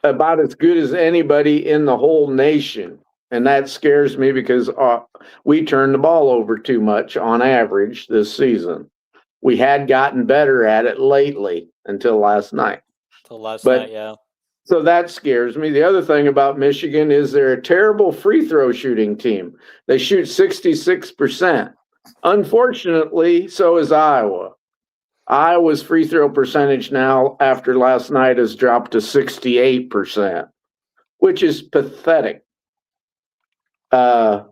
about as good as anybody in the whole nation. And that scares me because we turn the ball over too much on average this season. We had gotten better at it lately until last night. Yeah. So that scares me. The other thing about Michigan is they're a terrible free throw shooting team. They shoot 66%. Unfortunately, so is Iowa. Iowa's free throw percentage now after last night has dropped to 68%, which is pathetic. The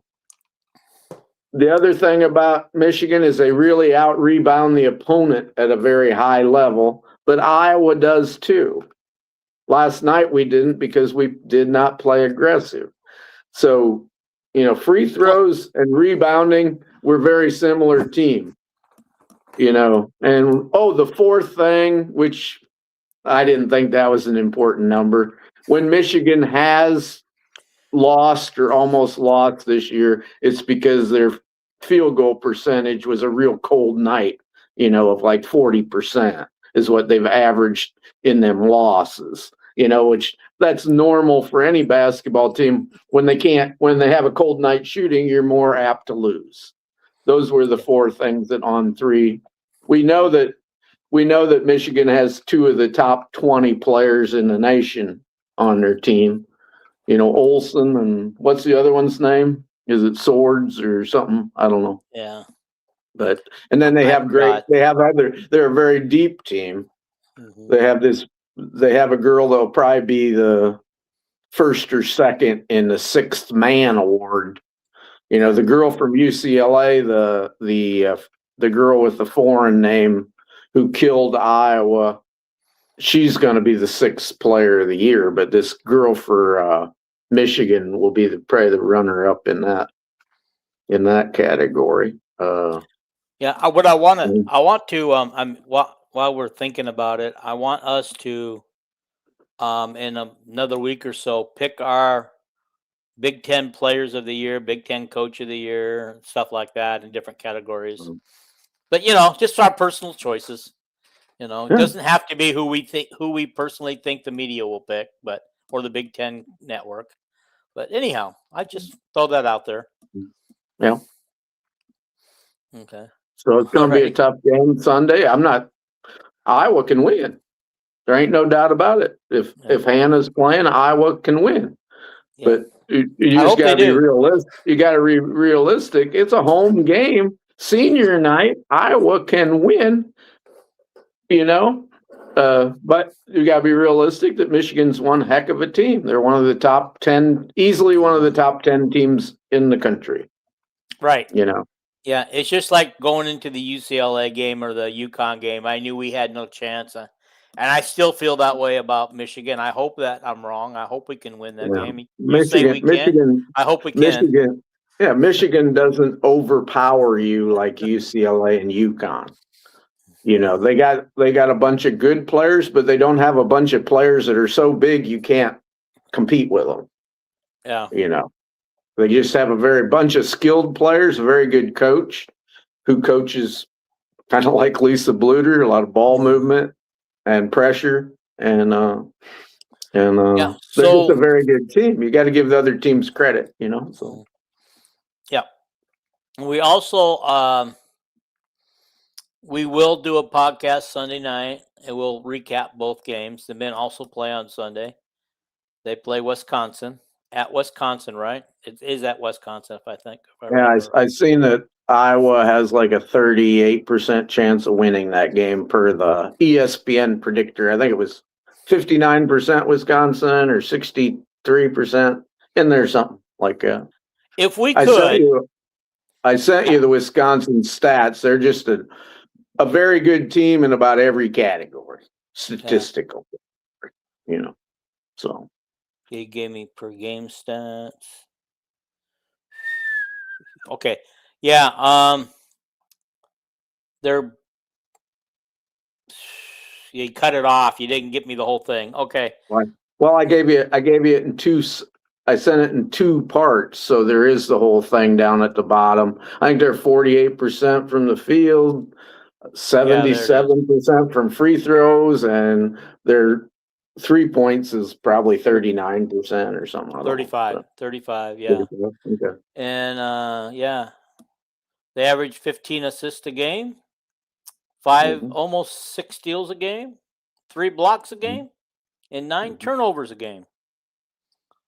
other thing about Michigan is they really out rebound the opponent at a very high level, but Iowa does too. Last night we didn't because we did not play aggressive. So, free throws and rebounding, we're very similar team. And the fourth thing, which I didn't think that was an important number, when Michigan has lost or almost lost this year, it's because their field goal percentage was a real cold night, of like 40% is what they've averaged in them losses, which that's normal for any basketball team. When they have a cold night shooting, you're more apt to lose. Those were the four things that on three. We know that Michigan has two of the top 20 players in the nation on their team. Olson, and what's the other one's name? Is it Swords or something? I don't know. Yeah. And then they're a very deep team. Mm-hmm. They have a girl that'll probably be the first or second in the sixth man award. The girl from UCLA, the girl with the foreign name who killed Iowa, she's going to be the sixth player of the year, but this girl for Michigan will be probably the runner up in that category. What I want to while we're thinking about it, I want us to in another week or so pick our Big Ten players of the year, Big Ten coach of the year, stuff like that in different categories. Mm-hmm. But just our personal choices. It doesn't have to be who we personally think the media will pick, or the Big Ten network. But anyhow, I just throw that out there. Yeah. Okay. So it's going to be a tough game Sunday. Iowa can win. There ain't no doubt about it. If Hannah's playing, Iowa can win. Yeah. But you just got to be realistic. You got to be realistic. It's a home game. Senior night, Iowa can win. But you got to be realistic that Michigan's one heck of a team. They're one of the top 10, easily one of the top 10 teams in the country. Right. Yeah, it's just like going into the UCLA game or the UConn game. I knew we had no chance. And I still feel that way about Michigan. I hope that I'm wrong. I hope we can win that game. Michigan, I hope we can. Michigan doesn't overpower you like UCLA and UConn. They got a bunch of good players, but they don't have a bunch of players that are so big you can't compete with them. Yeah. They just have a bunch of skilled players, a very good coach who coaches kind of like Lisa Bluter, a lot of ball movement and pressure, and they're just a very good team. You got to give the other teams credit, So yeah, we also we will do a podcast Sunday night, and we'll recap both games. The men also play on Sunday. They play Wisconsin. At Wisconsin, right? It is at Wisconsin, if I think. I've seen that Iowa has like a 38% chance of winning that game per the ESPN predictor. I think it was 59% Wisconsin or 63%. In there, something like that. If we could. I sent you the Wisconsin stats. They're just a very good team in about every category, statistical. So. He gave me per game stats. Okay. Yeah. they're you cut it off. You didn't get me the whole thing. Okay. Well, I gave you it in two. I sent it in two parts, so there is the whole thing down at the bottom. I think they're 48% from the field, 77% from free throws, and their 3 points is probably 39% or something. 35, yeah. Okay. And they average 15 assists a game, 5 almost 6 steals a game, 3 blocks a game, and 9 turnovers a game.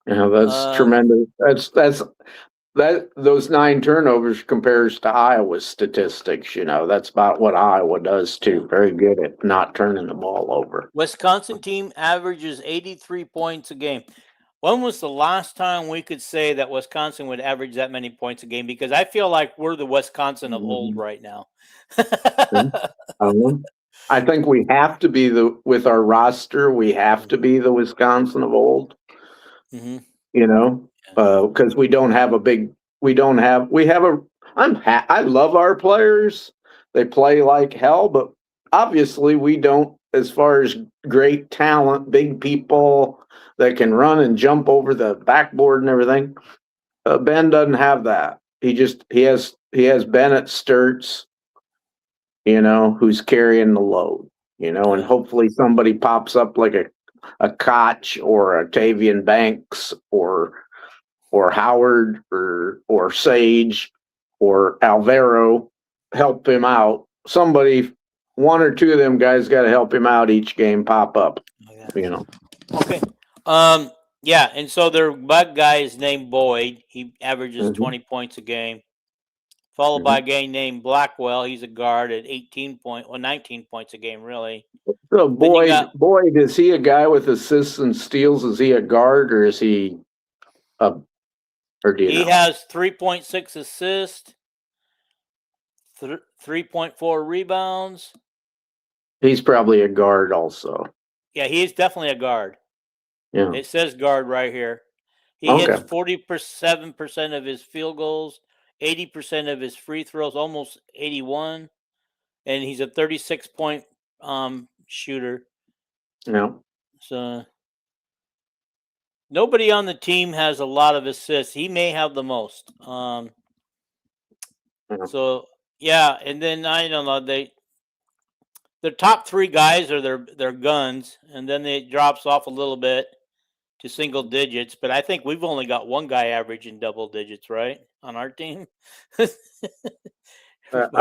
Yeah, that's tremendous. Those 9 turnovers compares to Iowa's statistics. That's about what Iowa does too. Very good at not turning the ball over. Wisconsin team averages 83 points a game. When was the last time we could say that Wisconsin would average that many points a game? Because I feel like we're the Wisconsin of old right now. I think we have to be with our roster. We have to be the Wisconsin of old. Because we don't have I love our players. They play like hell, but obviously we don't, as far as great talent, big people that can run and jump over the backboard and everything. Ben doesn't have that. He has Bennett Sturts, who's carrying the load, and hopefully somebody pops up like a Koch or a Tavian Banks or Howard or Sage or Alvaro help him out. Somebody, 1 or 2 of them guys got to help him out each game, pop up. Okay. And so their bug guy is named Boyd. He averages 20 points a game. Followed by a guy named Blackwell. He's a guard at 19 points a game, really. So Boyd, is he a guy with assists and steals? Is he a guard or is he he has 3.6 assists, 3.4 rebounds. He's probably a guard also. Yeah, he is definitely a guard. Yeah. It says guard right here. He hits 47% of his field goals, 80% of his free throws, almost 81, and he's a 36-point shooter. Yeah. So nobody on the team has a lot of assists. He may have the most. So yeah, and then I don't know, the top 3 guys are their guns, and then it drops off a little bit to single digits. But I think we've only got one guy averaging double digits, right, on our team. I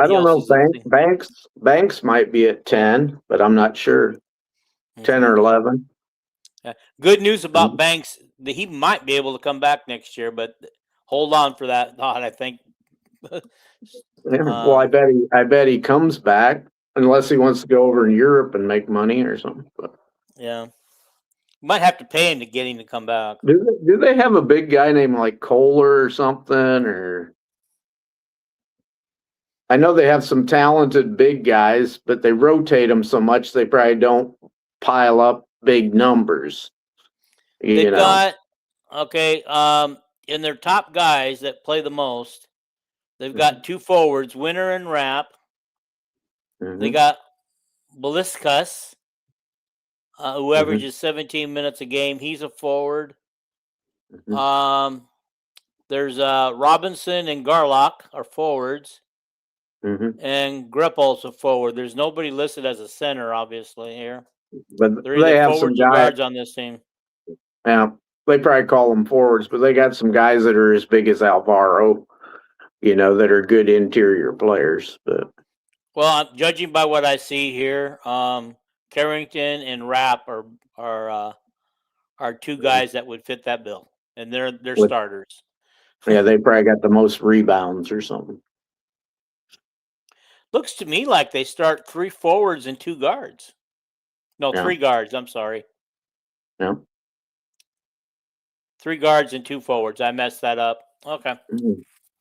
don't know. Banks might be at 10, but I'm not sure. 10 or 11. Good news about Banks, he might be able to come back next year, but hold on for that thought, I think. Well, I bet he comes back unless he wants to go over in Europe and make money or something. But. Yeah. Might have to pay him to get him to come back. Do they have a big guy named like Kohler or something? Or I know they have some talented big guys, but they rotate them so much they probably don't pile up big numbers. They've got in their top guys that play the most, they've got 2 forwards, Winter and Rapp. They got Beliscus, who averages 17 minutes a game. He's a forward. There's Robinson and Garlock are forwards. And Greppel's a forward. There's nobody listed as a center, obviously, here. But they have some guards on this team. Yeah, they probably call them forwards, but they got some guys that are as big as Alvaro, that are good interior players. But well, judging by what I see here, Carrington and Rapp are 2 guys that would fit that bill, and they're starters. Yeah, they probably got the most rebounds or something. Looks to me like they start 3 forwards and 2 guards. No, 3 guards. I'm sorry. Yeah. 3 guards and 2 forwards. I messed that up. Okay.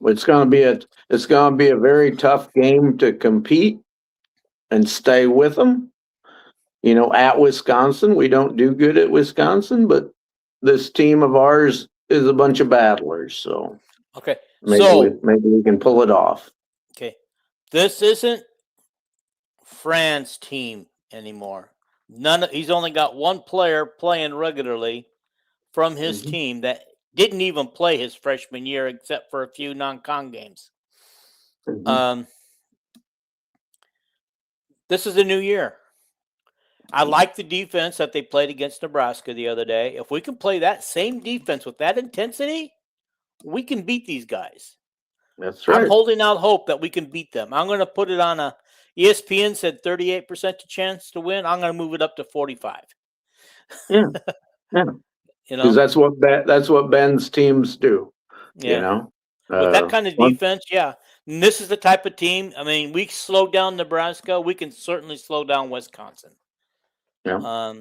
It's going to be a very tough game to compete and stay with them. At Wisconsin, we don't do good at Wisconsin, but this team of ours is a bunch of battlers. So okay, maybe we can pull it off. Okay, this isn't Fran's team anymore. He's only got one player playing regularly from his team that didn't even play his freshman year except for a few non-con games. This is a new year. I like the defense that they played against Nebraska the other day. If we can play that same defense with that intensity, we can beat these guys. That's right. I'm holding out hope that we can beat them. I'm going to put it on a ESPN said 38% chance to win. I'm going to move it up to 45. Yeah. Because that's what Ben's teams do. Yeah. You know, with that kind of defense, yeah. And this is the type of team. I mean, we slowed down Nebraska. We can certainly slow down Wisconsin. Yeah.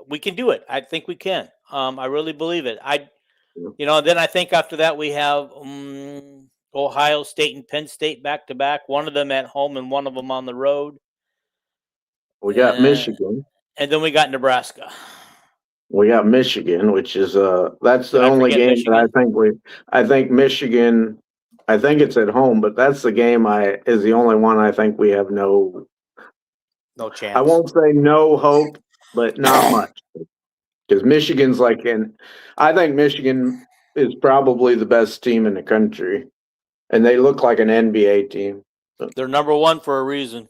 We can do it. I think we can. I really believe it. Then I think after that we have Ohio State and Penn State back to back. One of them at home and one of them on the road. We got Michigan, and then we got Nebraska. We got Michigan, which is that's the only game Michigan? That I think Michigan. I think it's at home, but that's the game is the only one I think we have no chance. I won't say no hope, but not much. Because Michigan's I think Michigan is probably the best team in the country, and they look like an NBA team. They're number one for a reason.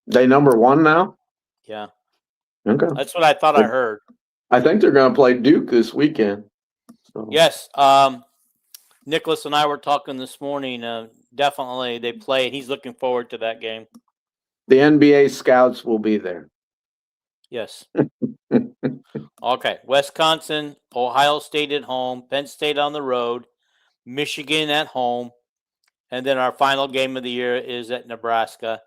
They number one now? Yeah. Okay. That's what I thought I heard. I think they're going to play Duke this weekend. So. Yes. Nicholas and I were talking this morning. Definitely they play. He's looking forward to that game. The NBA scouts will be there. Yes. Okay. Wisconsin, Ohio State at home, Penn State on the road, Michigan at home, and then our final game of the year is at Nebraska,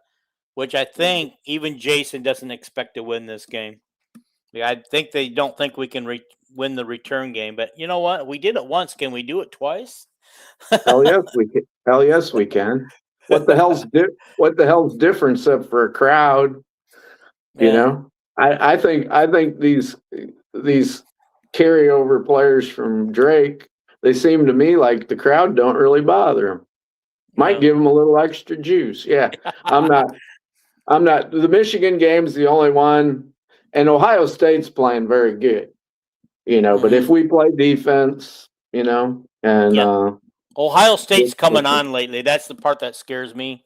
which I think even Jason doesn't expect to win this game. I think they don't think we can win the return game, but you know what? We did it once. Can we do it twice? Hell yes, we can. Hell yes, we can. What the hell's different except for a crowd? You know, I think these carryover players from Drake, they seem to me like the crowd don't really bother them. Might give them a little extra juice. Yeah, I'm not. The Michigan game's the only one, and Ohio State's playing very good. But if we play defense, and Ohio State's coming on lately. That's the part that scares me.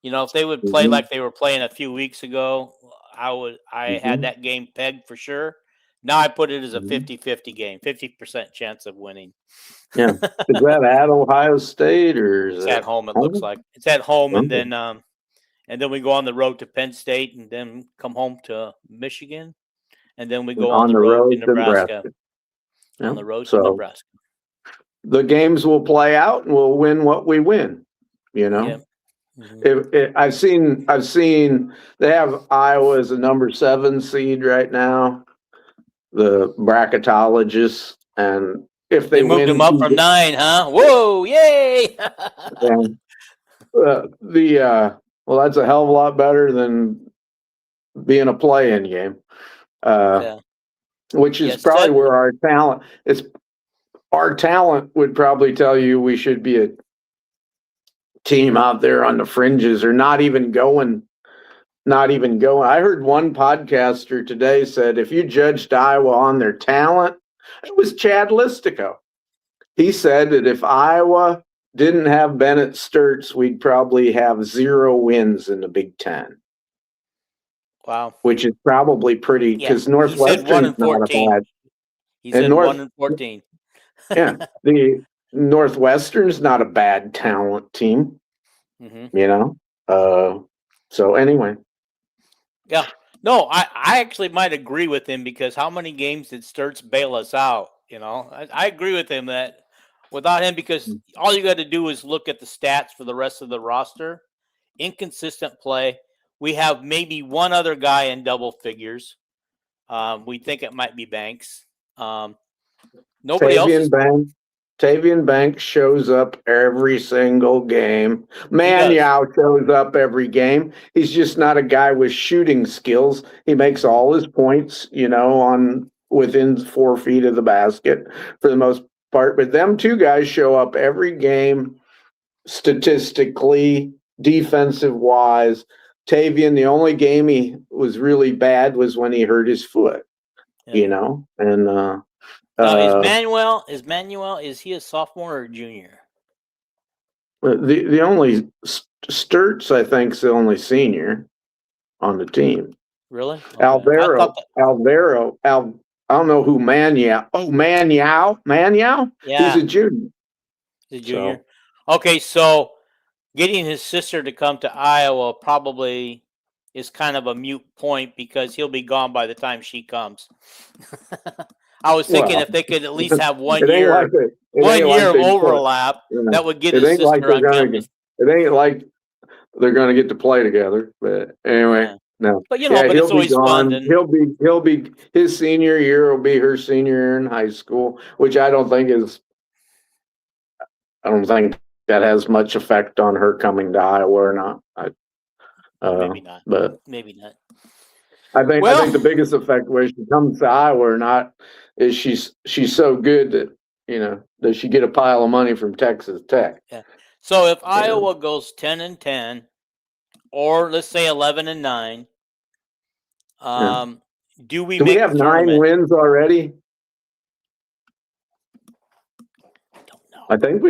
If they would play like they were playing a few weeks ago, I had that game pegged for sure. Now I put it as a 50-50 game, 50% chance of winning. Yeah. Is that at Ohio State or is it's at home? It looks like it's at home, and then we go on the road to Penn State, and then come home to Michigan, and then we go on the road to Nebraska. Yeah. On the road to Nebraska. The games will play out, and we'll win what we win. Yeah. I've seen they have Iowa as a number 7 seed right now. The bracketologists, and if they moved them up from 9, huh? Whoa! Yay! Well, that's a hell of a lot better than being a play-in game, which is probably where our talent is. Our talent would probably tell you we should be a team out there on the fringes, or not even going. I heard one podcaster today said if you judged Iowa on their talent, it was Chad Listico. He said that if Iowa didn't have Bennett Sturts, we'd probably have 0 wins in the Big Ten. Wow. Which is probably pretty, because Northwestern's not a bad. He said 1-14. Yeah. The Northwestern's not a bad talent team. So anyway. Yeah. No, I actually might agree with him, because how many games did Sturts bail us out? I agree with him that without him, because all you got to do is look at the stats for the rest of the roster. Inconsistent play. We have maybe one other guy in double figures. We think it might be Banks. Nobody else. Tavian Banks shows up every single game. Yao shows up every game. He's just not a guy with shooting skills. He makes all his points, on within 4 feet of the basket for the most part. But them 2 guys show up every game statistically, defensive wise. Tavian, the only game he was really bad was when he hurt his foot, and Now, is Manuel, is he a sophomore or a junior? the only Sturts, I think, is the only senior on the team. Really? Okay. Alvaro, I don't know who Manyao. Oh, Manyao? Yeah. He's a junior. He's a junior. So. Okay, so getting his sister to come to Iowa probably is kind of a moot point because he'll be gone by the time she comes. I was thinking if they could at least have 1 year, of overlap, that would get his sister on campus. It ain't like they're going to get to play together. But anyway, no. But but it's always fun. And he'll be his senior year will be her senior year in high school, which I don't think that has much effect on her coming to Iowa or not. Maybe not. But maybe not. I think the biggest effect where she comes to Iowa or not is she's so good that does she get a pile of money from Texas Tech? Yeah. So if Iowa goes 10-10, or let's say 11-9, do we have 9 wins already? I don't know. I think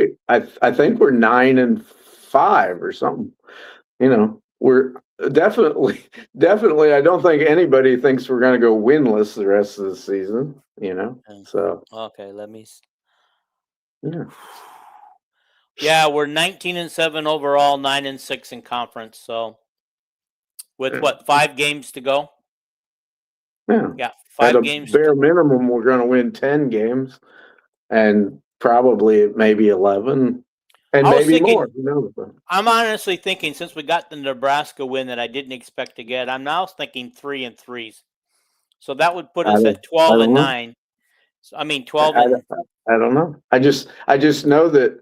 we're 9-5 or something. We're definitely. I don't think anybody thinks we're going to go winless the rest of the season. So okay, let me. Yeah. Yeah, we're 19-7 overall, 9-6 in conference. So, with 5 games to go? Yeah, 5 At games. Bare minimum, we're going to win 10 games, and probably maybe 11, and maybe more. I'm honestly thinking since we got the Nebraska win that I didn't expect to get, I'm now thinking 3-3. So that would put us at 12-9. So, 12. I don't know. I just know that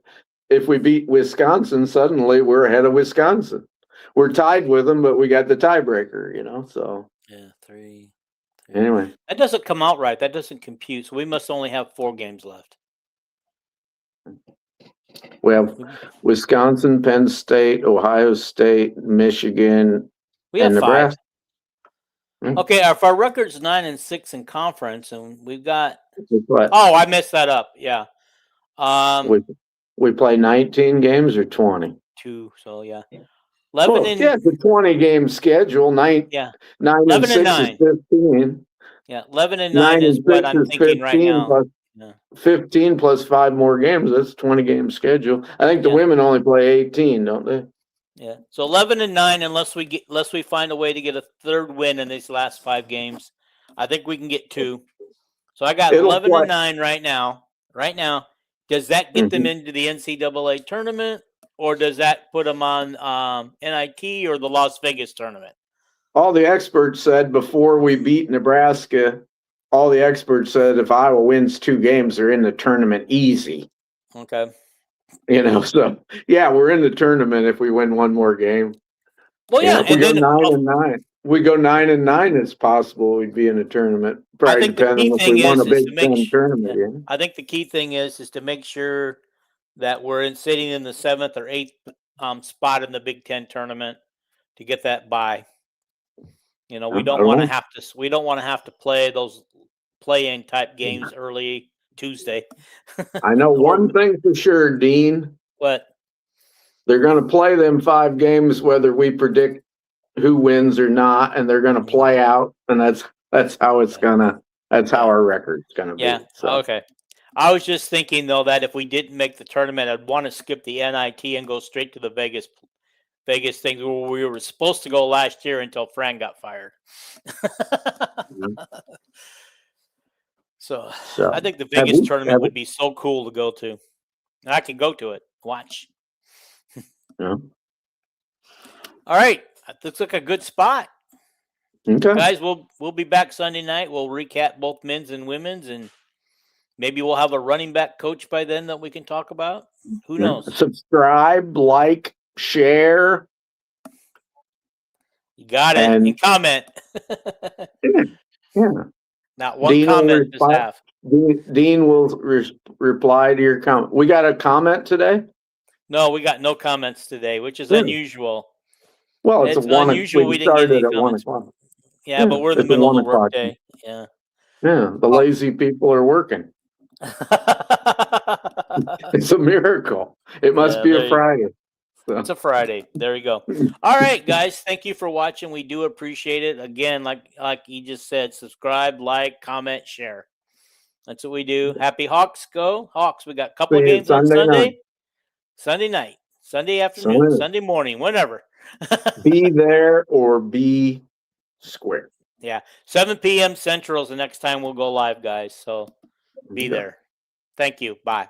if we beat Wisconsin, suddenly we're ahead of Wisconsin. We're tied with them, but we got the tiebreaker. So 3. Anyway, that doesn't come out right. That doesn't compute. So we must only have 4 games left. We have Wisconsin, Penn State, Ohio State, Michigan, and Nebraska. 5. Okay, if our record's 9-6 in conference, and we've got. Oh, I messed that up. Yeah. We play 19 games or 20. 2. So yeah. 11 it's a 20-game schedule. 9 and 6 is 15. Yeah, 11-9 is what I'm thinking right now. 15 plus 5 more games. That's a 20-game schedule. I think the women only play 18, don't they? Yeah. So 11-9, unless we find a way to get a third win in these last 5 games, I think we can get 2. So I got 11-9 right now. Right now, does that get them into the NCAA tournament, or does that put them on NIT or the Las Vegas tournament? All the experts said before we beat Nebraska, all the experts said if Iowa wins 2 games, they're in the tournament easy. Okay. So we're in the tournament if we win 1 more game. Well, if we go 9-9, we go 9-9. It's possible we'd be in a tournament. Probably depending if we won a Big Ten tournament. I think the key thing is to make sure that we're sitting in the 7th or 8th spot in the Big Ten tournament to get that bye. We don't want to have to. We don't want to have to play those play-in type games early Tuesday. I know one thing for sure, Dean. What? They're going to play them 5 games whether we predict who wins or not, and they're going to play out, and that's how it's gonna. That's how our record's gonna be. Yeah. So. Okay. I was just thinking though that if we didn't make the tournament, I'd want to skip the NIT and go straight to the Vegas thing where we were supposed to go last year until Fran got fired. So I think the Vegas tournament would be so cool to go to. I can go to it. Watch. Yeah. All right. That looks like a good spot. Okay. Guys, we'll be back Sunday night. We'll recap both men's and women's, and maybe we'll have a running back coach by then that we can talk about. Who knows? Subscribe, like, share. You got it. And comment. Yeah. Not one comment this half. Dean will reply to your comment. We got a comment today? No, we got no comments today, which is Yeah. unusual. Well, it's It's a unusual we didn't get started any at 1 comments. o'clock. Yeah, but we're in the it's a middle of 1 the work o'clock. day. Yeah. Yeah, the lazy people are working. It's a miracle. It must Yeah, be there a you- Friday. So, It's a Friday. There you go. All right, guys. Thank you for watching. We do appreciate it. Again, like you just said, subscribe, like, comment, share. That's what we do. Happy Hawks go. Hawks, we got a couple of see you games on Sunday Sunday. night. Sunday night. Sunday afternoon. Sunday. Sunday morning. Whenever. Be there or be square. Yeah. 7 p.m. Central is the next time we'll go live, guys. So be Yeah. there. Thank you. Bye.